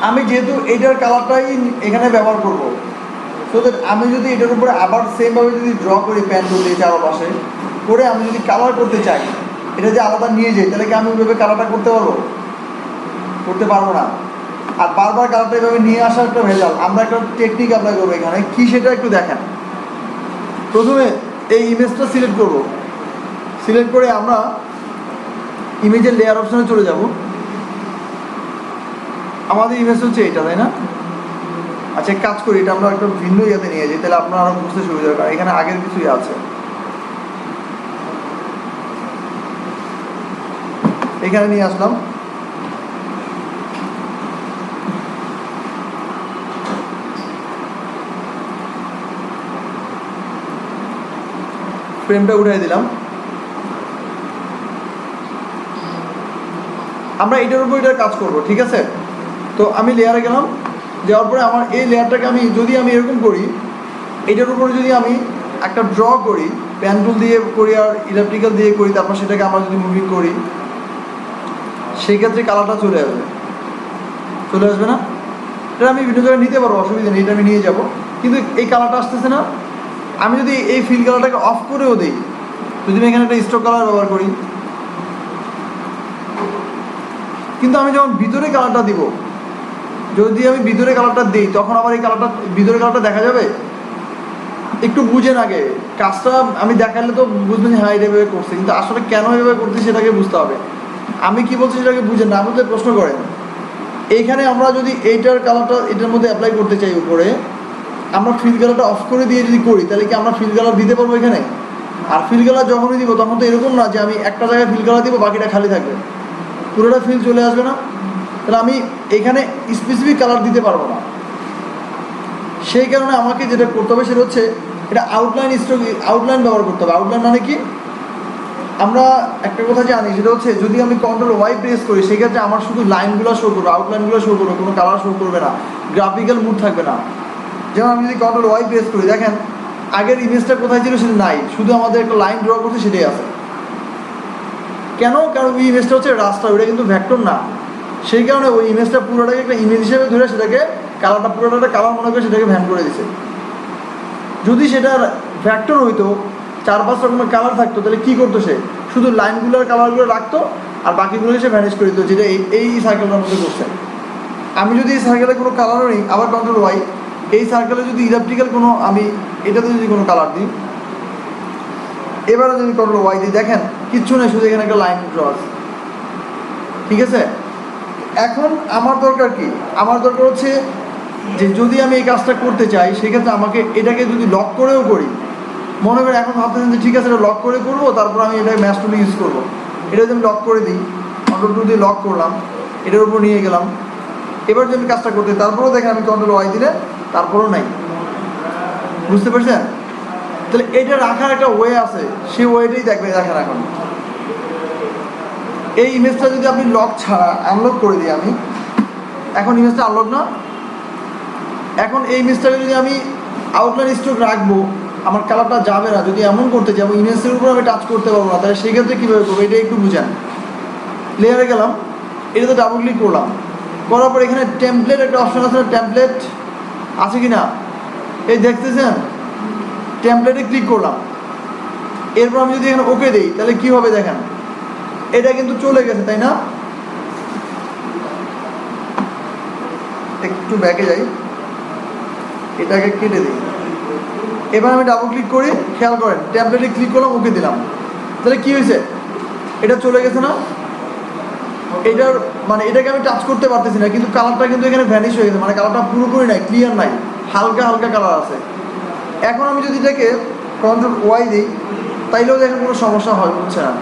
আমি যেহেতু এইটার কালারটাই এখানে ব্যবহার করব, সো দ্যাট আমি যদি এটার উপরে আবার সেমভাবে যদি ড্র করি প্যান টুল দিয়ে চারপাশে করে আমি যদি কালার করতে চাই, এটা যে আলাদা নিয়ে যাই, তাহলে কি আমি ওইভাবে কালারটা করতে পারবো? করতে পারবো না। আর বারবার কালারটা এইভাবে নিয়ে আসার একটা ভেজাল। আমরা একটা টেকনিক অ্যাপ্লাই করবো এখানে, কি সেটা একটু দেখেন। প্রথমে এই ইমেজটা সিলেক্ট করব, সিলেক্ট করে আমরা ইমেজের লেয়ার অপশনে চলে যাব। আমাদের ইমেজ হচ্ছে এইটা, তাই না? আচ্ছা কাজ করি, এটা আমরা একটা ভিন্ন ইয়েতে নিয়ে যাই, তাহলে আপনার আরও বুঝতে সুবিধা হবে, কারণ এখানে আগের কিছুই আছে। এখানে নিয়ে আসলাম, ফ্রেমটা উঠাই দিলাম। আমরা এটার উপর এটার কাজ করব, ঠিক আছে? তো আমি লেয়ারে গেলাম, যাওয়ার পরে আমার এই লেয়ারটাকে যদি আমি এরকম করি, এটার উপরে যদি আমি একটা ড্র করি, প্যান টুল দিয়ে করি আর ইলেকট্রিক্যাল দিয়ে করি, তারপর সেটাকে আমরা যদি মুভিং করি, সেই ক্ষেত্রে কালারটা চলে আসবে না? এটা আমি বিভিন্ন জায়গায় নিতে পারবো, অসুবিধা নেই, এটা আমি নিয়ে যাব। কিন্তু এই কালারটা আসতেছে না। আমি যদি এই ফিল কালারটাকে অফ করেও দিই, যদি আমি এখানে একটা স্টক কালার ব্যবহার করি, কিন্তু আমি যখন ভিতরে কালারটা দিব, যদি আমি ভিতরে কালারটা দিই, তখন আবার এই কালারটা ভিতরে কালারটা দেখা যাবে। একটু বুঝেন আগে কাজটা, আমি দেখালে তো বুঝবেন হ্যাঁ এটা এভাবে করছে, কিন্তু আসলে কেন এভাবে করছি সেটাকে বুঝতে হবে। আমি কি বলছি সেটাকে বুঝেন, না বুঝলে প্রশ্ন করেন। এইখানে আমরা যদি এইটার কালারটা এটার মধ্যে অ্যাপ্লাই করতে চাই উপরে, আমরা ফিল কালারটা অফ করে দিয়ে যদি করি, তাহলে কি আমরা ফিল কালার দিতে পারবো এখানে? আর ফিল কালার যখনই দিব তখন তো এরকম না যে আমি একটা জায়গায় ফিল কালার দিব, বাকিটা খালি থাকবে, পুরোটা ফিল চলে আসবে না? তাহলে আমি এখানে স্পেসিফিক কালার দিতে পারবো না। সেই কারণে আমাকে যেটা করতে হবে সেটা হচ্ছে এটা আউটলাইন ব্যবহার করতে হবে। আউটলাইন মানে কি? আমরা একটা কথা জানি, সেটা হচ্ছে যদি আমি কন্ট্রোল ওয়াই প্রেস করি, সেক্ষেত্রে আমার শুধু লাইনগুলো শো করবে, আউটলাইনগুলো শো করবে, কোনো কালার শো করবে না, গ্রাফিক্যাল মুড থাকবে না। যেমন আমি যদি কন্ট্রোল ওয়াই প্রেস করি, দেখেন আগের ইমেজটা কোথায় ছিল সেটা নাই, শুধু আমাদের একটা লাইন ড্র করছে সেটাই আছে। কেন? কারণ ওই ইমেজটা হচ্ছে রাস্টার, ওটা কিন্তু ভেক্টর না। সেই কারণে ওই ইমেজটা পুরোটাকে একটা ইমেজ হিসেবে ধরে সেটাকে কালারটা পুরোটা একটা কালার মনে করে সেটাকে ভ্যান করে দিছে। যদি সেটা ভেক্টর হইতো, 4-5 রকমের কালার থাকতো, তাহলে কী করতো সে? শুধু লাইনগুলোর কালারগুলো রাখতো আর বাকিগুলো সে ম্যানেজ করে দিত, যেটা এই সার্কেলটার মধ্যে করছে। আমি যদি এই সার্কেলে কোনো কালারও নেই, আবার কন্ট্রোল ওয়াই, এই সার্কেলে যদি ইলেকট্রিক্যাল কোনো আমি এটাতে যদি কোনো কালার দিই, এবারে যদি কন্ট্রোল ওয়াই দিই, দেখেন কিচ্ছু নেই, শুধু এখানে একটা লাইন ড্র আছে। ঠিক আছে, এখন আমার দরকার কি? আমার দরকার হচ্ছে যে যদি আমি এই কাজটা করতে চাই, সেক্ষেত্রে আমাকে এটাকে যদি লক করেও করি, মনে করি এখন ভাবতেছেন যে ঠিক আছে এটা লক করে করবো, তারপর আমি এটা ম্যাশ টুল ইউজ করবো। এটা যদি আমি লক করে দিই, কন্ট্রোল টুল দিয়ে লক করলাম, এটার উপর নিয়ে গেলাম, এবার যদি আমি কাজটা করতে, তারপরেও দেখেন আমি কন্ট্রোল ওয়াই দিলে তারপরেও নাই। বুঝতে পারছেন? তাহলে এটা রাখার একটা ওয়ে আছে, সেই ওয়েটাই দেখবেন দেখেন। এই ইমেজটা যদি আপনি লক ছাড়া আনলক করে দিই, আমি এখন ইমেজটা আনলক না, এখন এই ইমেজটাকে যদি আমি আউটলাইন স্ট্রোক রাখবো, আমার কালারটা যাবে না। যদি এমন করতে যাবো ইমেজের উপর আমি টাচ করতে পারবো না, তাহলে সেক্ষেত্রে কীভাবে করবো এটা একটু বুঝেন। লেয়ারে গেলাম, এটাতে ডাবল ক্লিক করলাম, করার পর এখানে টেমপ্লেট একটা অপশন আছে, টেমপ্লেট আছে কি না এই দেখতেছেন, টেমপ্লেটে ক্লিক করলাম। এরপর আমি যদি এখানে ওকে দিই, তাহলে কী হবে দেখেন, এটা কিন্তু চলে গেছে, তাই না? একটু ব্যাকে যাই, এটাকে কেটে দিই। এবার আমি ডাবল ক্লিক করি, খেয়াল করেন ট্যাবলেটে ক্লিক করলাম, ওকে দিলাম, তাহলে কি হয়েছে, এটা চলে গেছে না? এটার মানে এটাকে আমি টাচ করতে পারতেছি না, কিন্তু কালারটা কিন্তু এখানে ভ্যানিশ হয়ে গেছে, মানে কালারটা পুরোপুরি নাই, ক্লিয়ার নাই, হালকা হালকা কালার আছে। এখন আমি যদি এটাকে কন্ট্রোল ওয়াই দিই, তাইলেও দেখেন কোনো সমস্যা হচ্ছে না।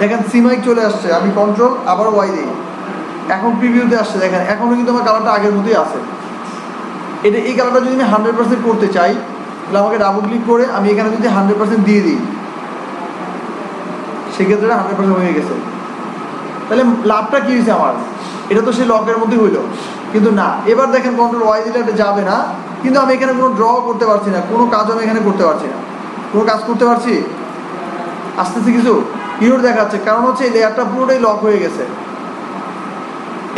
দেখেন সিমাইক চলে আসছে, আমি কন্ট্রোল আবার ওয়াই দিই, এখন প্রিভিউতে আসছে, দেখেন এখনও কিন্তু আমার কালারটা আগের মতোই আছে। এটা এই কালারটা যদি আমি 100% করতে চাই, তাহলে আমাকে ডাবল ক্লিক করে আমি এখানে যদি 100% দিয়ে দিই, সেক্ষেত্রে 100% হয়ে গেছে। তাহলে লাভটা কী হয়েছে আমার? এটা তো সেই লকের মধ্যেই হইলো, কিন্তু না। এবার দেখেন কন্ট্রোল ওয়াই দিলে এটা যাবে না, কিন্তু আমি এখানে কোনো ড্র করতে পারছি না, কোনো কাজও আমি এখানে করতে পারছি না। কোনো কাজ করতে পারছি? আসতেছে কিছু ইউর দেখাচ্ছে, কারণ হচ্ছে এই লেয়ারটা পুরোটাই লক হয়ে গেছে।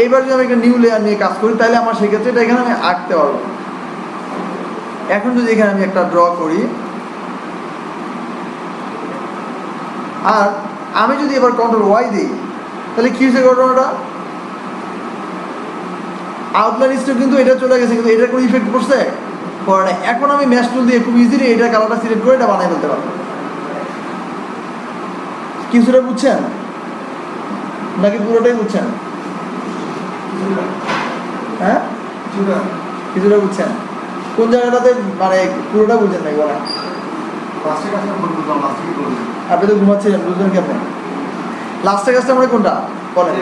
এইবার যদি আমি একটা নিউ লেয়ার নিয়ে কাজ করি, তাহলে আমার সেক্ষেত্রে এটা এখানে আমি আঁকতে পারবো। এখন যদি এখানে আমি একটা ড্র করি, আর আমি যদি এবার কন্ট্রোল ওয়াই দিই, তাহলে কি হয়েছে ঘটনাটা? আউটলাইন স্ট্রোক কিন্তু এটা চলে গেছে, কিন্তু এটার কোনো ইফেক্ট পড়ছে? পড়ে না। এখন আমি ম্যাশ টুল দিয়ে খুব ইজিলি এটার কালারটা সিলেক্ট করে এটা বানাই ফেলতে পারবো। কিছুটা বুঝছেন নাকি পুরোটাই বুঝছেন? হ্যাঁ, কিছুটা বুঝছেন। কোন জায়গাটাতে মানে পুরোটা বুঝছেন নাকি বলেন? আপনি তো ঘুমাচ্ছিলেন, বুঝলেন কেমন? লাস্টের কাজটা আমরা কোনটা বলেন?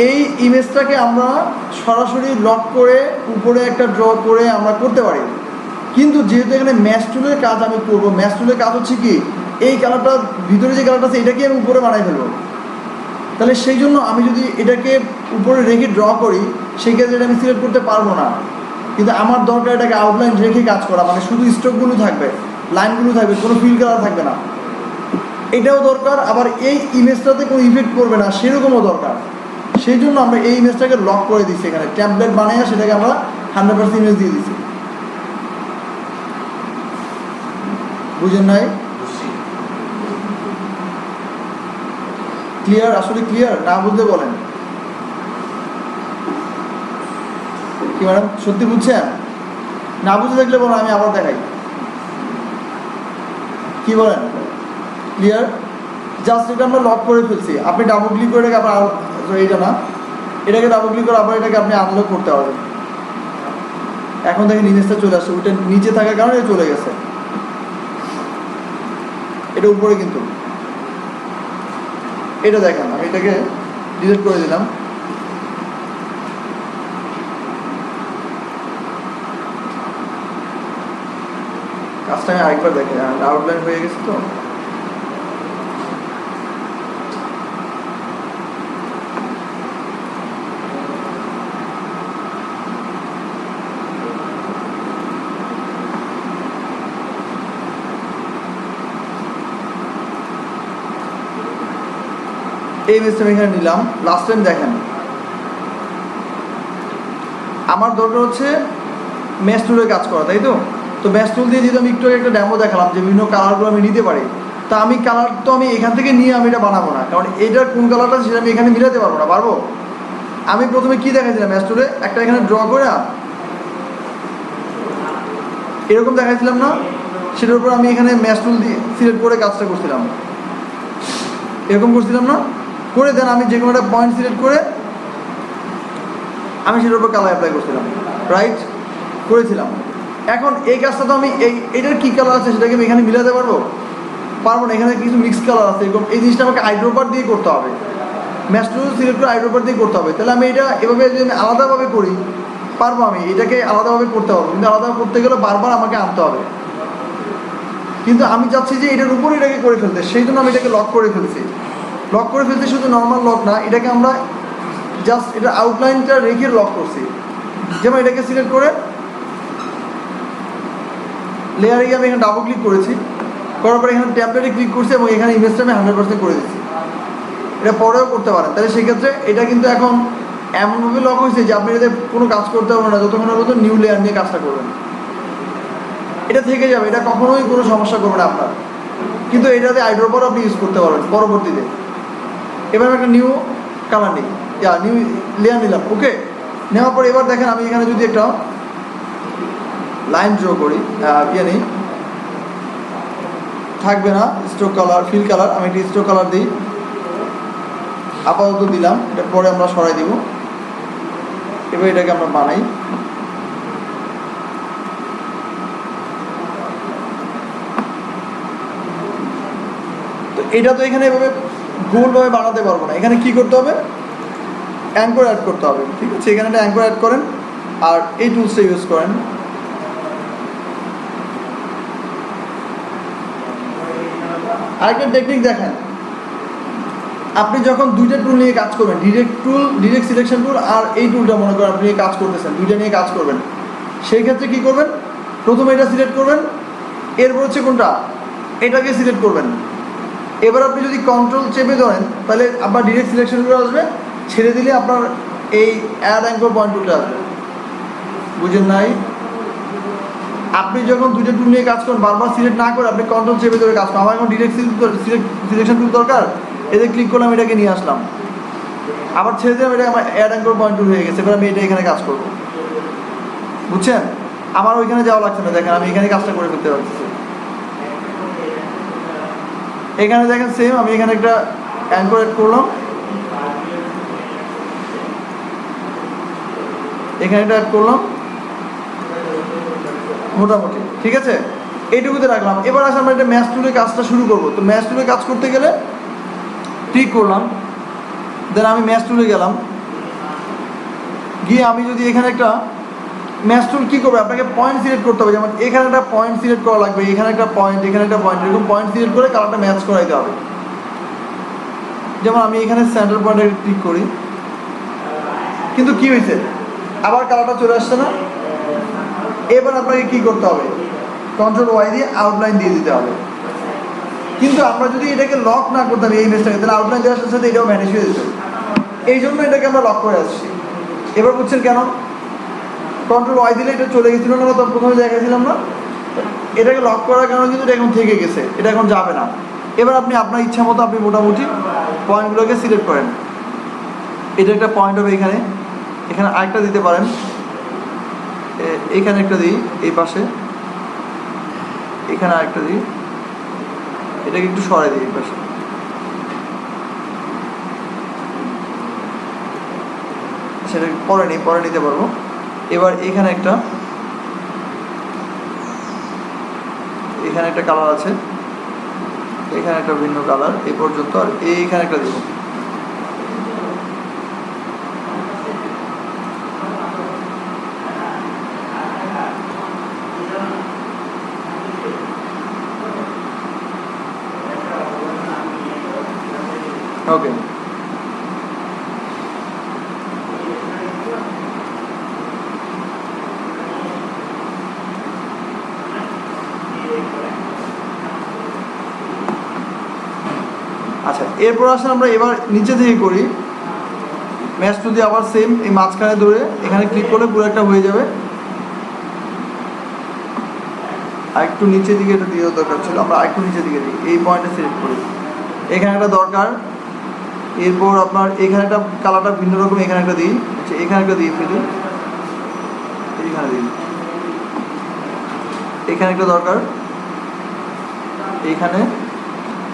এই ইমেজটাকে আমরা সরাসরি লক করে উপরে একটা ড্র করে আমরা করতে পারি, কিন্তু যেহেতু এখানে ম্যাশ টুলের কাজ আমি করবো, ম্যাশ টুলের কাজ হচ্ছে কি এই কালারটা ভিতরে যে কালারটা আছে এটাকে আমি উপরে বানাই ফেলবো। তাহলে সেই জন্য আমি যদি এটাকে উপরে রেখে ড্র করি, সেক্ষেত্রে এটা আমি সিলেক্ট করতে পারবো না। কিন্তু আমার দরকার এটাকে আউটলাইন রেখে কাজ করা, মানে শুধু স্ট্রোকগুলো থাকবে, লাইনগুলো থাকবে, কোনো ফিল কালার থাকবে না, এটাও দরকার। আবার এই ইমেজটাতে কোনো ইফেক্ট করবে না, সেরকমও দরকার। সেই জন্য আমরা এই ইমেজটাকে লক করে দিচ্ছি, এখানে টেমপ্লেট বানিয়ে সেটাকে আমরা 100% ইমেজ দিয়ে দিচ্ছি। বুঝেন নাই? ক্লিয়ার? আসলে ক্লিয়ার না বুঝলে বলেন। কি ম্যাডাম সত্যি বুঝছেন? না বুঝে দেখলে বলো, আমি আবার দেখাই। কি বলেন? ক্লিয়ার? জাস্ট এটা আমরা লক করে ফেলছি, আপনি ডাবল ক্লিক করে এটাকে আবার, এইটা না, এটাকে ডাবল ক্লিক করে আবার এটাকে আপনি আনলক করতে পারবেন। এখন দেখেন ইমেজটা চলে আসছে, ওইটা নিচে থাকার কারণে চলে গেছে, এটা উপরে কিন্তু। এটা দেখেন আমি এটাকে ডিলিট করে দিলাম, কাজটা আমি আরেকবার দেখেন, আউটলাইন হয়ে গেছে তো। এই ইমেজটা আমি এখানে নিলাম। লাস্ট টাইম দেখেন আমার দরকার হচ্ছে ম্যাশ টুলের কাজ করা, তাই তো? তো ম্যাচ টুল দিয়ে যেহেতু আমি একটু একটা ডেমো দেখালাম যে বিভিন্ন কালারগুলো আমি নিতে পারি, তা আমি কালার তো আমি এখান থেকে নিয়ে আমি এটা বানাবো না, কারণ এটার কোন কালারটা সেটা আমি এখানে মিলাতে পারবো না। পারবো? আমি প্রথমে কি দেখাইছিলাম ম্যাচ টুলে একটা এখানে ড্র করে এরকম দেখাইছিলাম না, সেটার উপর আমি এখানে ম্যাচ টুল দিয়ে সিলেক্ট করে কাজটা করছিলাম, এরকম করছিলাম না করে। দেন আমি যে কোনো একটা পয়েন্ট সিলেক্ট করে আমি সেটার উপর কালার অ্যাপ্লাই করছিলাম, রাইট? করেছিলাম। এখন এই কাজটা তো আমি এটার কী কালার আছে সেটাকে আমি এখানে মিলাতে পারবো? পারবো না, এখানে কিছু মিক্স কালার আছে এরকম। এই জিনিসটা আমাকে আইড্রোপার দিয়ে করতে হবে, ম্যাচ টুল সিলেক্ট করে আইড্রোপার দিয়ে করতে হবে। তাহলে আমি এটা এভাবে যদি আমি আলাদাভাবে করি পারবো, আমি এটাকে আলাদাভাবে করতে পারবো, কিন্তু আলাদাভাবে করতে গেলে বারবার আমাকে আনতে হবে। কিন্তু আমি চাচ্ছি যে এটার উপর এটাকে করে ফেলতে, সেই জন্য আমি এটাকে লক করে ফেলছি। লক করে ফেলতে শুধু নর্মাল লক না, এটাকে আমরা জাস্ট এটা আউটলাইনটা রেখে লক করছি। যেমন এটাকে সিলেক্ট করে লেয়ারে গিয়ে আমি এখানে ডাবল ক্লিক করেছি, করার পরে এখানে ট্যাবলেটে ক্লিক করছি এবং এখানে ইমেজটা আমি 100% করে দিচ্ছি। এটা পরেও করতে পারেন। তাহলে সেক্ষেত্রে এটা কিন্তু এখন এমনভাবে লক হয়েছে যে আপনি এটাতে কোনো কাজ করতে পারবেন না যতক্ষণ পর্যন্ত নিউ লেয়ার নিয়ে কাজটা করবেন। এটা থেকে যাবে, এটা কখনোই কোনো সমস্যা করবে না আপনার, কিন্তু এটাতে আইড্রোপার আপনি ইউজ করতে পারবেন পরবর্তীতে। এবার একটা নিউ কালার নিই, নিউ লেয়ার নিলাম, ওকে। নেওয়ার পর এবার দেখেন আমি এখানে যদি একটা লাইন ড্র করি, নিই, থাকবে না স্ট্রোক কালার, ফিল কালার, আমি একটা স্ট্রোক কালার দিই, আপাতত দিলাম, এটা পরে আমরা সরাই দিব। এবার এটাকে আমরা বানাই, তো এটা তো এখানে এভাবে গোলভাবে বানাতে পারবো না। এখানে কি করতে হবে? অ্যাঙ্কর অ্যাড করতে হবে, ঠিক আছে? এখানে একটা অ্যাঙ্কর অ্যাড করেন আর এই টুলসটা ইউজ করেন। আরেকটা টেকনিক দেখেন, আপনি যখন দুইটা টুল নিয়ে কাজ করবেন, ডিরেক্ট সিলেকশন টুল আর এই টুলটা মনে করেন আপনি কাজ করতেছেন, দুইটা নিয়ে কাজ করবেন, সেই ক্ষেত্রে কী করবেন? প্রথমে এটা সিলেক্ট করবেন, এরপর হচ্ছে কোনটা, এটাকে সিলেক্ট করবেন। এবার আপনি যদি কন্ট্রোল চেপে ধরেন তাহলে আপনার ডিরেক্ট সিলেকশন টুল আসবে, ছেড়ে দিলে আপনার এই অ্যাড অ্যাঙ্কর পয়েন্ট টুলটা আসবে। বুঝেন নাই? আপনি যখন দুইটা টুল নিয়ে কাজ করেন বারবার সিলেক্ট না করে আপনি কন্ট্রোল চেপে ধরে কাজ করেন। আমার এখন ডিরেক্ট সিলেকশন টুল দরকার, এতে ক্লিক করলাম, এটাকে নিয়ে আসলাম, আবার ছেড়ে দিলাম, এটা আমার অ্যাড অ্যাঙ্কর পয়েন্ট টুল হয়ে গেছে। এবার আমি এটা এখানে কাজ করবো, বুঝছেন? আমার ওইখানে যাওয়া লাগছে না, দেখেন আমি এখানে কাজটা করে ফেলতে পারতেছি। এখানে দেখেন সেম, আমি এখানে একটা অ্যাঙ্কর অ্যাড করলাম, এখানে এটা অ্যাড করলাম, মোটামুটি ঠিক আছে, এইটুকুতে রাখলাম। এবার আসলে আমরা একটা ম্যাচ টুলে কাজটা শুরু করবো। তো ম্যাচ টুলে কাজ করতে গেলে ক্লিক করলাম, দেন আমি ম্যাচ টুলে গেলাম, গিয়ে আমি যদি এখানে একটা ম্যাচ টুল কী করবে, আপনাকে পয়েন্ট সিলেক্ট করতে হবে। যেমন এখানে একটা পয়েন্ট সিলেক্ট করা লাগবে, এখানে একটা পয়েন্ট, এখানে একটা পয়েন্ট, এরকম পয়েন্ট সিলেক্ট করে কালারটা ম্যাচ করাইতে হবে। যেমন আমি এখানে সেন্টার পয়েন্টে ক্লিক করি, কিন্তু কি হয়েছে, আবার কালারটা চলে আসছে না। এবার আপনাকে কি করতে হবে? কন্ট্রোল ওয়াই দিয়ে আউটলাইন দিয়ে দিতে হবে। কিন্তু আমরা যদি এটাকে লক না করতাম এই ইমেজটাকে, তাহলে আউটলাইন দেওয়ার সাথে সাথে এটাও ম্যানেজ হয়ে যেত। এই জন্য এটাকে আমরা লক করে আসছি। এবার বুঝছেন কেন? কন্ট্রোল ওয়াই দিলে এটা চলে গেছিল না, তো প্রথমে দেখাইছিলাম না, এটাকে লক করার কারণে কিন্তু এটা এখন থেকে গেছে, এটা এখন যাবে না। এবার আপনি আপনার ইচ্ছা মতো আপনি মোটামুটি পয়েন্টগুলোকে সিলেক্ট করেন। এটা একটা পয়েন্ট হবে, এখানে এখানে আরেকটা দিতে পারেন, এখানে একটা দিই, এই পাশে এখানে আরেকটা দিই, এটাকে একটু সরাই দিই এই পাশে, সেটা পরে নিতে পারবো। এবার এখানে একটা কালার আছে, এখানে একটা ভিন্ন কালার, এই পর্যন্ত, আর এইখানে একটা দেবো। ওকে, আচ্ছা, এরপর আসলে আমরা এবার নিচে থেকে করি। ম্যাচ টু দিয়ে আবার সেম এই মাঝখানে ধরে এখানে ক্লিক করলে পুরো একটা হয়ে যাবে। আর একটু নিচের দিকে এটা দিয়ে দরকার ছিল, আমরা একটু নিচের দিকে দিই, এই পয়েন্টে সিলেক্ট করি, এখানে একটা দরকার। এরপর আপনার এখানে একটা কালারটা ভিন্ন রকম, এখানে একটা দিই, আচ্ছা এখানে একটা দিয়ে ফেলি, এইখানে দিই, এখানে একটা দরকার, এইখানে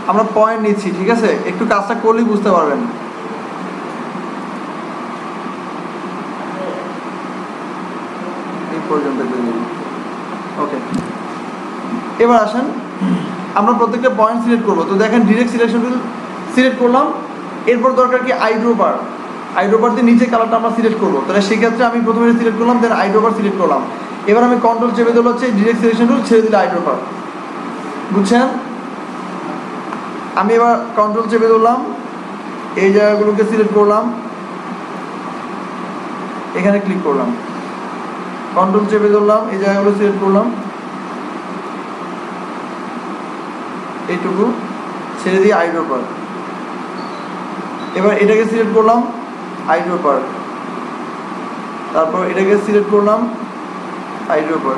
আমরা পয়েন্ট নিচ্ছি, ঠিক আছে? একটু কাজটা করলেই বুঝতে পারবেন। এই পর্যন্ত ওকে। এবার আসেন আমরা প্রত্যেকটা পয়েন্ট সিলেক্ট করবো। তো দেখেন ডিরেক্ট সিলেকশন টুল সিলেক্ট করলাম, এরপর দরকার কি আইড্রোপার। আইড্রোপার দিয়ে নিচে কালারটা আমরা সিলেক্ট করবো, তাহলে সেক্ষেত্রে আমি প্রথমে সিলেক্ট করলাম, দেন আইড্রোপার সিলেক্ট করলাম। এবার আমি কন্ট্রোল চেপে দিলে হচ্ছে ডিরেক্ট সিলেকশন টুল, ছেড়ে দিলে আইড্রোপার, বুঝছেন? আমি এবার কন্ট্রোল চেপে ধরলাম, এই জায়গাগুলোকে সিলেক্ট করলাম, এখানে ক্লিক করলাম, কন্ট্রোল চেপে ধরলাম, এই জায়গাগুলো সিলেক্ট করলাম, এইটুকু ছেড়ে দিয়ে আইড্রোপার। এবার এটাকে সিলেক্ট করলাম আইড্রোপার, তারপর এটাকে সিলেক্ট করলাম আইড্রোপার।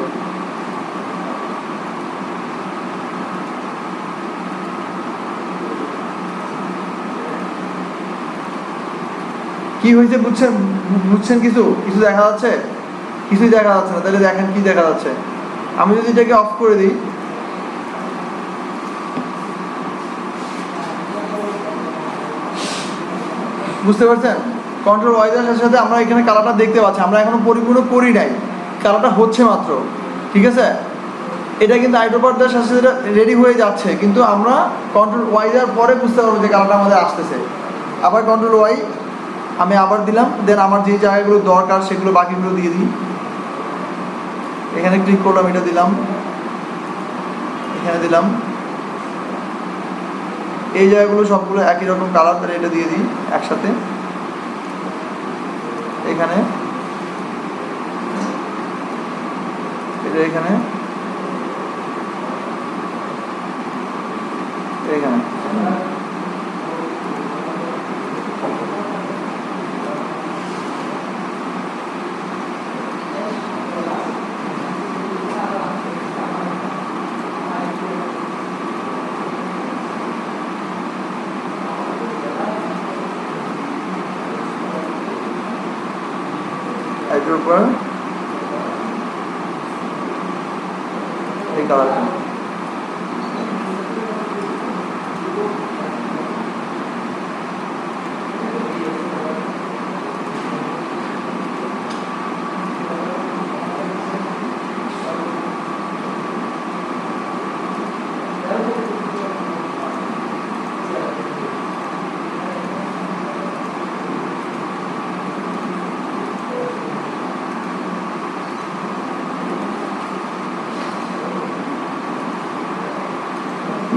কি হয়েছে বুঝছেন? বুঝছেন? কিছু কিছু দেখা যাচ্ছে? কিছুই দেখা যাচ্ছে না। তাহলে দেখেন কি দেখা যাচ্ছে। আমি যদি এটাকে অফ করে দিই, বুঝতে পারছেন? কন্ট্রোল ওয়াইজের সাথে সাথে আমরা এখানে কালারটা দেখতে পাচ্ছি, আমরা এখনো পরিপূর্ণ করি নাই, কালারটা হচ্ছে মাত্র, ঠিক আছে? এটা কিন্তু আইড্রোপার দেওয়ার সাথে সাথে রেডি হয়ে যাচ্ছে, কিন্তু আমরা কন্ট্রোল ওয়াই দেওয়ার পরে বুঝতে পারবো যে কালারটা আমাদের আসতেছে। আবার কন্ট্রোল ওয়াই আমি আবার দিলাম, দেন আমার যে জায়গাগুলো দরকার সেগুলো বাকিগুলো দিয়ে দিই। এখানে ক্লিক করলাম, এটা দিলাম, এখানে দিলাম, এই জায়গাগুলো সবগুলো একই রকম কালার, তাহলে এটা দিয়ে দিই একসাথে। এখানে এটা, এখানে এখানে আইড্রোপার, এই কালারটা।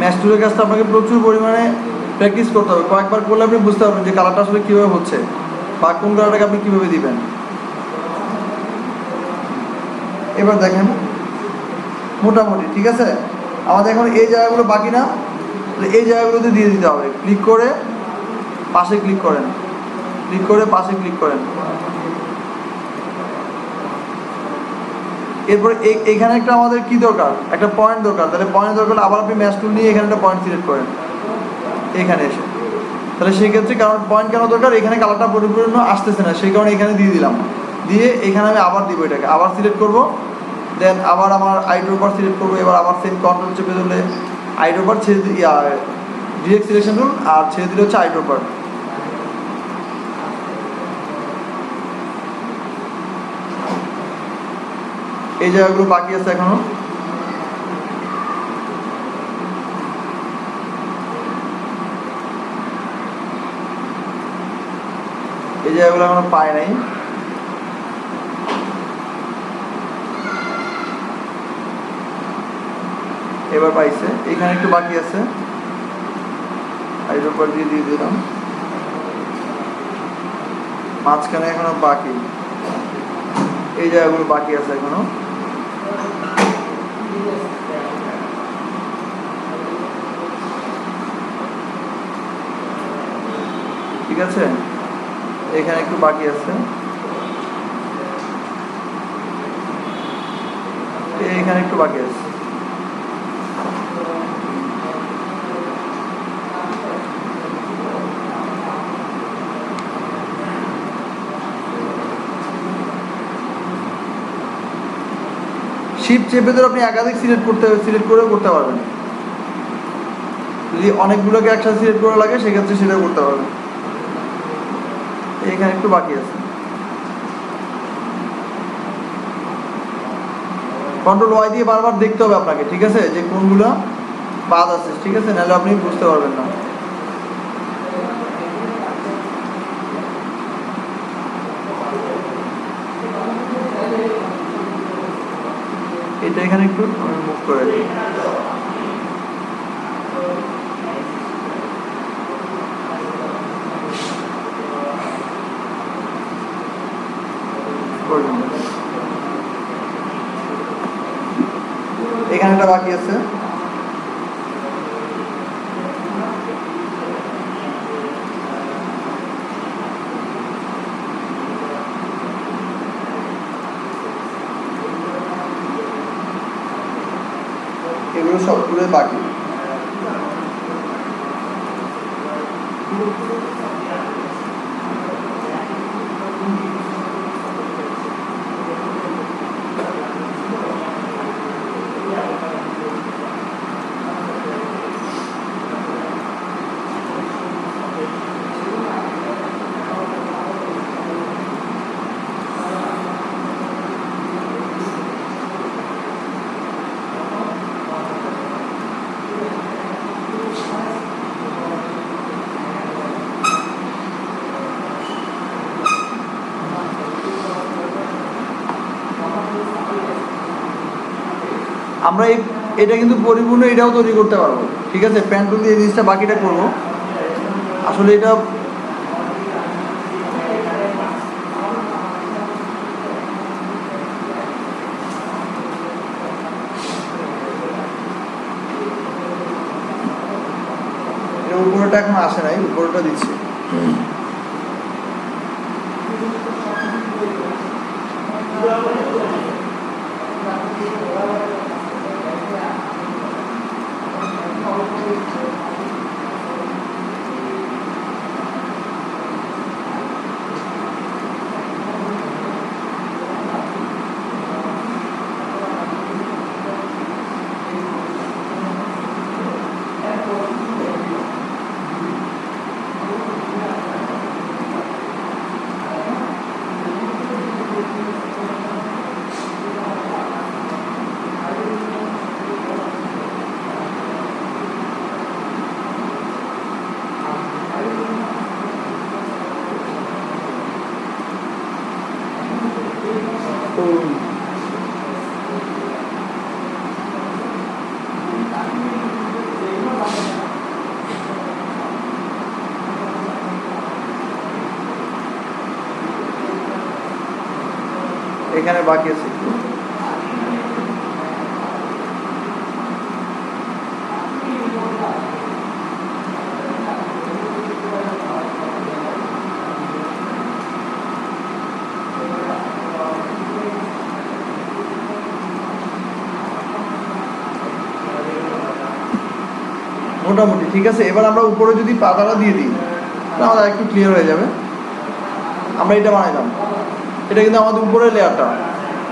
ম্যাচ টুলের কাজটা আপনাকে প্রচুর পরিমাণে প্র্যাকটিস করতে হবে। কয়েকবার করলে আপনি বুঝতে পারবেন যে কালারটা আসলে কীভাবে হচ্ছে বা কোন কালারটাকে আপনি কীভাবে দিবেন। এবার দেখেন মোটামুটি ঠিক আছে। আমাদের এখন এই জায়গাগুলো বাকি না, এই জায়গাগুলোতে দিয়ে দিতে হবে। ক্লিক করে পাশে ক্লিক করেন, ক্লিক করে পাশে ক্লিক করেন। এরপরে এখানে একটা আমাদের কি দরকার, একটা পয়েন্ট দরকার। তাহলে পয়েন্ট দরকার, আবার আপনি ম্যাচ টুল নিয়ে এখানে একটা পয়েন্ট সিলেক্ট করেন এখানে এসে। তাহলে সেই ক্ষেত্রে কারণ পয়েন্ট কেন দরকার, এখানে কালারটা পরিপূর্ণ আসতেছে না, সেই কারণে এখানে দিয়ে দিলাম। দিয়ে এখানে আমি আবার দিব, এটাকে আবার সিলেক্ট করব, দেন আবার আমার আইড্রোপার সিলেক্ট করবো। এবার আবার সেম কন্ট্রোল চেপে ধরলে আইড্রোপার ছেড়ে ডিরেক্ট সিলেকশন টুল, আর ছেড়ে দিলে হচ্ছে আইড্রোপার। এই জায়গাগুলো বাকি আছে এখনো। এই জায়গাগুলো এখনো পায় নাই। এবার পাইছে, এখানে একটু বাকি আছে, আইড্রোপার দিয়ে দিয়ে দিলাম। মাঝখানে এখনো বাকি, এই জায়গাগুলো বাকি আছে এখনো। ঠিক আছে, এখানে একটু বাকি আছে, এখানে একটু বাকি আছে। শিফট চেপে ধরে আপনি একাধিক সিলেক্ট করেও করতে পারবেন। যদি অনেকগুলোকে একসাথে সিলেক্ট করা লাগে সেক্ষেত্রে সেটাও করতে পারবেন। এখানে একটু বাকি আছে। কন্ট্রোল ওয়াই দিয়ে বারবার দেখতে হবে আপনাকে, ঠিক আছে, যে কোনগুলো বাদ আছে, ঠিক আছে, নাহলে আপনি বুঝতে পারবেন না। এটা এখানে একটু মুভ করে দিই। এখানে একটা বাকি আছে। এগুলো সবগুলোই বাকি। আমরা এটা কিন্তু পরিপূর্ণ এটাও তৈরি করতে পারবো, ঠিক আছে। প্যান টুল দিয়ে জিনিসটা বাকিটা করবো। আসলে এটা উপরটা এখন আসে নাই, উপরটা দিচ্ছি। এখানে বাকি আছে একটু। মোটামুটি ঠিক আছে। এবার আমরা উপরে যদি পাতাটা দিয়ে দিই তাহলে একটু ক্লিয়ার হয়ে যাবে। আমরা এটা বানাইলাম, এটা কিন্তু আমাদের উপরের লেয়ারটা।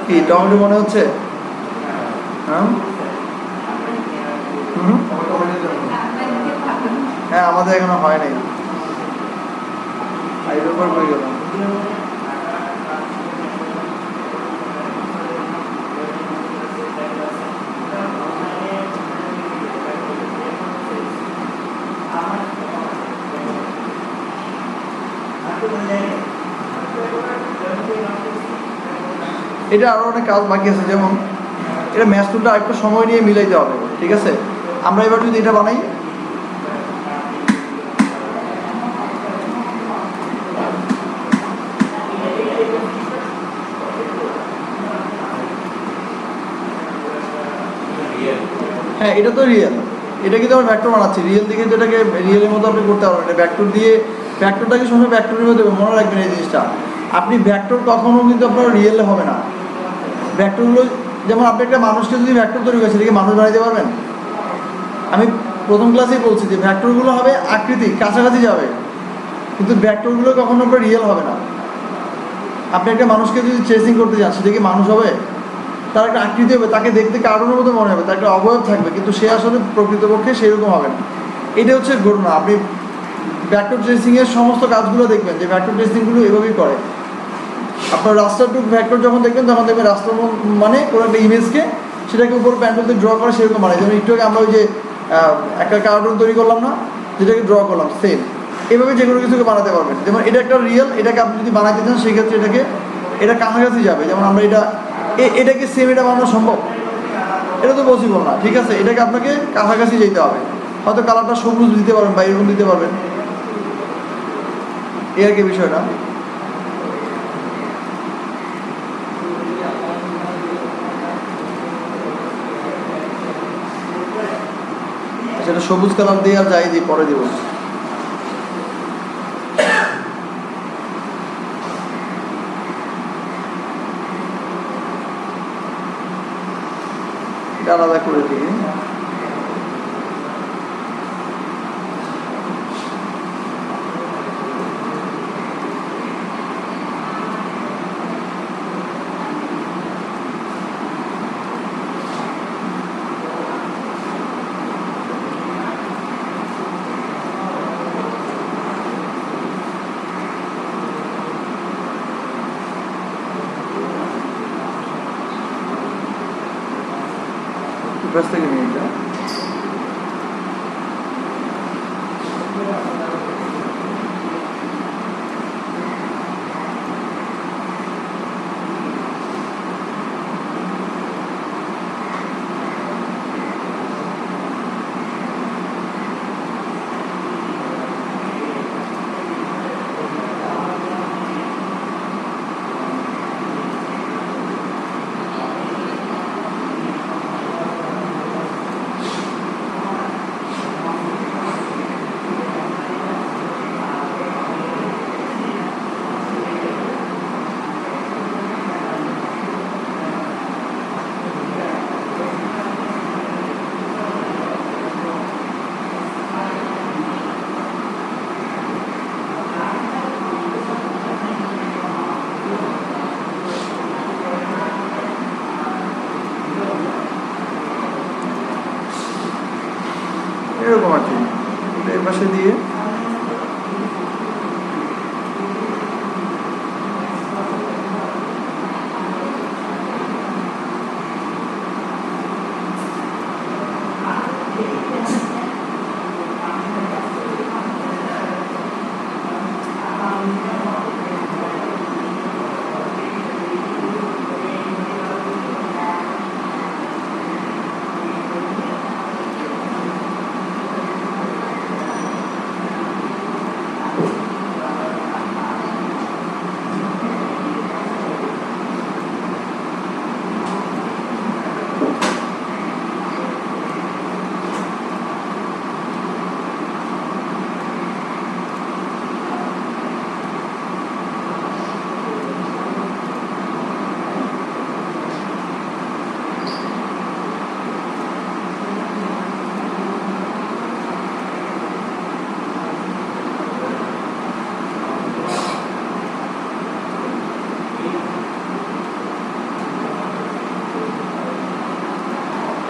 কি টমেটো মনে হচ্ছে? হ্যাঁ হ্যাঁ, আমাদের এখনো হয় নাই। উপর হয়ে গেল। এটা আরো অনেক কাজ বাকি আছে, যেমন এটা ম্যাচ টুলটা আরেকটু সময় নিয়ে মিলাইতে হবে, ঠিক আছে। আমরা এবার যদি এটা বানাই, হ্যাঁ এটা তো রিয়েল, এটা কিন্তু আমরা ভ্যাক্টর বানাচ্ছি। রিয়েল দিকে তো এটাকে রিয়েলের মতো আপনি করতে পারবেন। এটা ভ্যাক্টর দিয়ে, ভ্যাক্টরটাকে সবসময় ভ্যাক্টরের মধ্যে মনে রাখবেন এই জিনিসটা। আপনি ভ্যাক্টর কখনো কিন্তু আপনার রিয়েলে হবে না। ভ্যাক্টরগুলো যেমন আপনি একটা মানুষকে যদি ভ্যাক্টর তৈরি করেন সেটাকে মানুষ বানাইতে পারবেন? আমি প্রথম ক্লাসেই বলছি যে ভ্যাক্টরগুলো হবে আকৃতি কাছাকাছি যাবে, কিন্তু ভ্যাক্টরগুলো কখনো আপনার রিয়েল হবে না। আপনি একটা মানুষকে যদি ট্রেসিং করতে যান সেটা কি মানুষ হবে? তার একটা আকৃতি হবে, তাকে দেখতে কার্টুনের মতো মনে হবে, তার একটা অবয়ব থাকবে, কিন্তু সে আসলে প্রকৃতপক্ষে সেরকম হবে না। এটা হচ্ছে ঘটনা। আপনি ভেক্টর ট্রেসিংয়ের সমস্ত কাজগুলো দেখবেন যে ভেক্টর ট্রেসিংগুলো এভাবেই করে। আপনার রাস্টার টু ভেক্টর যখন দেখবেন তখন দেখবেন রাস্টার মানে কোনো একটা ইমেজকে সেটাকে উপর প্যান্টলতে ড্র করে সেরকম মানে, যেমন একটু আগে আমরা ওই যে একটা কার্টুন তৈরি করলাম না, যেটাকে ড্র করলাম, সেম এভাবে যে কোনো কিছুকে বানাতে পারবেন। যেমন এটা একটা রিয়েল, এটাকে আপনি যদি বানাতে চান সেক্ষেত্রে এটা কাছাকাছি যাবে। যেমন আমরা এটাকে সেম এটা বানানো সম্ভব? এটা তো পসিবল না, ঠিক আছে? এটাকে আপনাকে কাছাকাছি যেতে হবে, হয়তো কালারটা সবুজ দিতে পারবেন বা এরকম দিতে পারবেন, এই আর কি বিষয়টা। সেটা সবুজ কালার দিয়ে আর যাই দিই পরে দিব। এটা আলাদা করে দিই। কাছ থেকে নিয়ে এটা এরকম আর কি, এই পাশে দিয়ে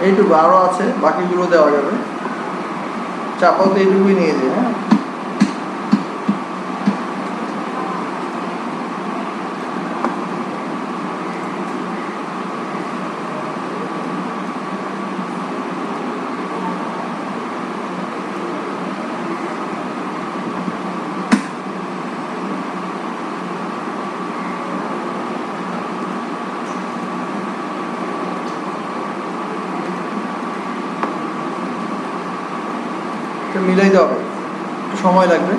এইটুকু আরও আছে, বাকিগুলো দেওয়া যাবে। চাপাতে এইটুকুই নিয়ে যাই। হ্যাঁ, মিলাইতে হবে, একটু সময় লাগবে।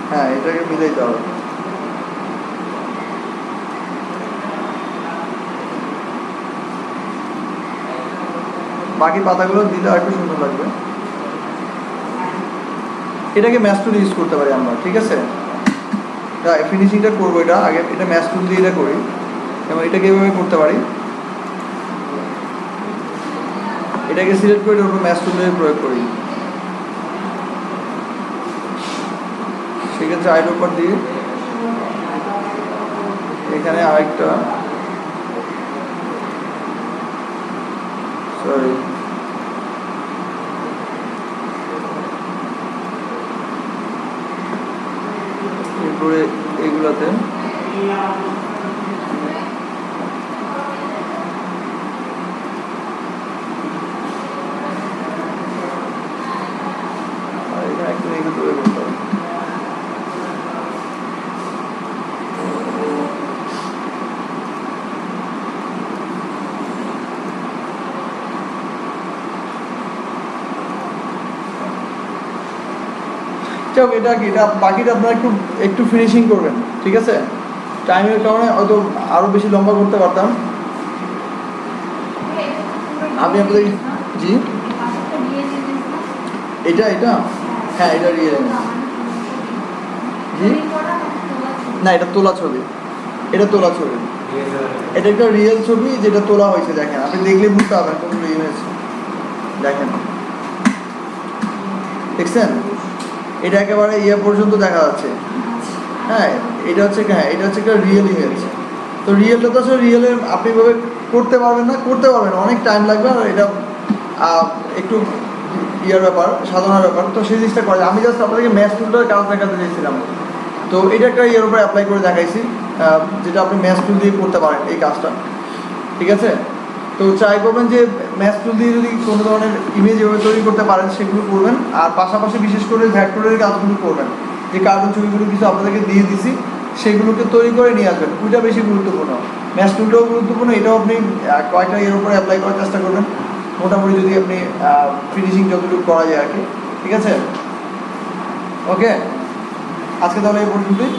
হ্যাঁ, এটাকে মিলাইতে হবে। বাকি পাতাগুলো দিলে আর একটু সুন্দর লাগবে। এটাকে ম্যাচ টুল ইউজ করতে পারি আমরা, ঠিক আছে? ফিনিশিংটা করবো, এটা আগে এটা ম্যাচ টুল দিয়ে এটা করি, এবং এটাকে এভাবে করতে পারি। এটাকে সিলেক্ট করে ওর ম্যাচ টুলের প্রয়োগ করি, সেক্ষেত্রে আইড্রপার দিয়ে এখানে আরেকটা সরি এরপরে এগুলাতে একটু এগুলো তৈরি করতে হবে। যাক, এটা কি, এটা বাকিটা আপনারা একটু একটু ফিনিশিং করবেন, ঠিক আছে? টাইমের কারণে হয়তো আরো বেশি লম্বা করতে পারতাম। আমি আপনাদের জি এটা এটা হ্যাঁ এটা রিয়েল জি না, এটা তোলা ছবি, এটা তোলা ছবি, এটা একটা রিয়েল ছবি যেটা তোলা হয়েছে। দেখেন, আপনি দেখলে বুঝতে পারবেন কোন ইমেজ। দেখেন, দেখছেন? এটা একেবারে ইয়ে পর্যন্ত দেখা যাচ্ছে। হ্যাঁ, এটা হচ্ছে একটা রিয়েল ইমেজ। তো রিয়েলটা তো আসলে রিয়েলের আপনি এভাবে করতে পারবেন না, করতে পারবেন, অনেক টাইম লাগবে, আর এটা একটু ইয়ার ব্যাপার, সাধনার ব্যাপার। তো সেই জিনিসটা করে আমি জাস্ট আপনাদেরকে ম্যাথ টুলটার কাজ দেখাতে চাইছিলাম। তো এটা একটা ইয়ের উপরে অ্যাপ্লাই করে দেখাইছি, যেটা আপনি ম্যাথ টুল দিয়ে করতে পারেন এই কাজটা, ঠিক আছে? তো ট্রাই করবেন যে ম্যাথ টুল দিয়ে যদি কোনো ধরনের ইমেজ এভাবে তৈরি করতে পারেন সেগুলো করবেন, আর পাশাপাশি বিশেষ করে ভ্যাক্টরের কাজগুলো করবেন। যে কার্টুন ছবিগুলো কিছু আপনাদেরকে দিয়ে দিছি সেগুলোকে তৈরি করে নিয়ে আসবেন, ওইটা বেশি গুরুত্বপূর্ণ। ম্যাথ টুলটাও গুরুত্বপূর্ণ, এটাও আপনি কয়েকটা এর উপরে অ্যাপ্লাই করার চেষ্টা করবেন, মোটামুটি যদি আপনি ফিনিশিং যতটুকু করা যায় আর কি, ঠিক আছে? ওকে, আজকে তাহলে এই পর্যন্তই।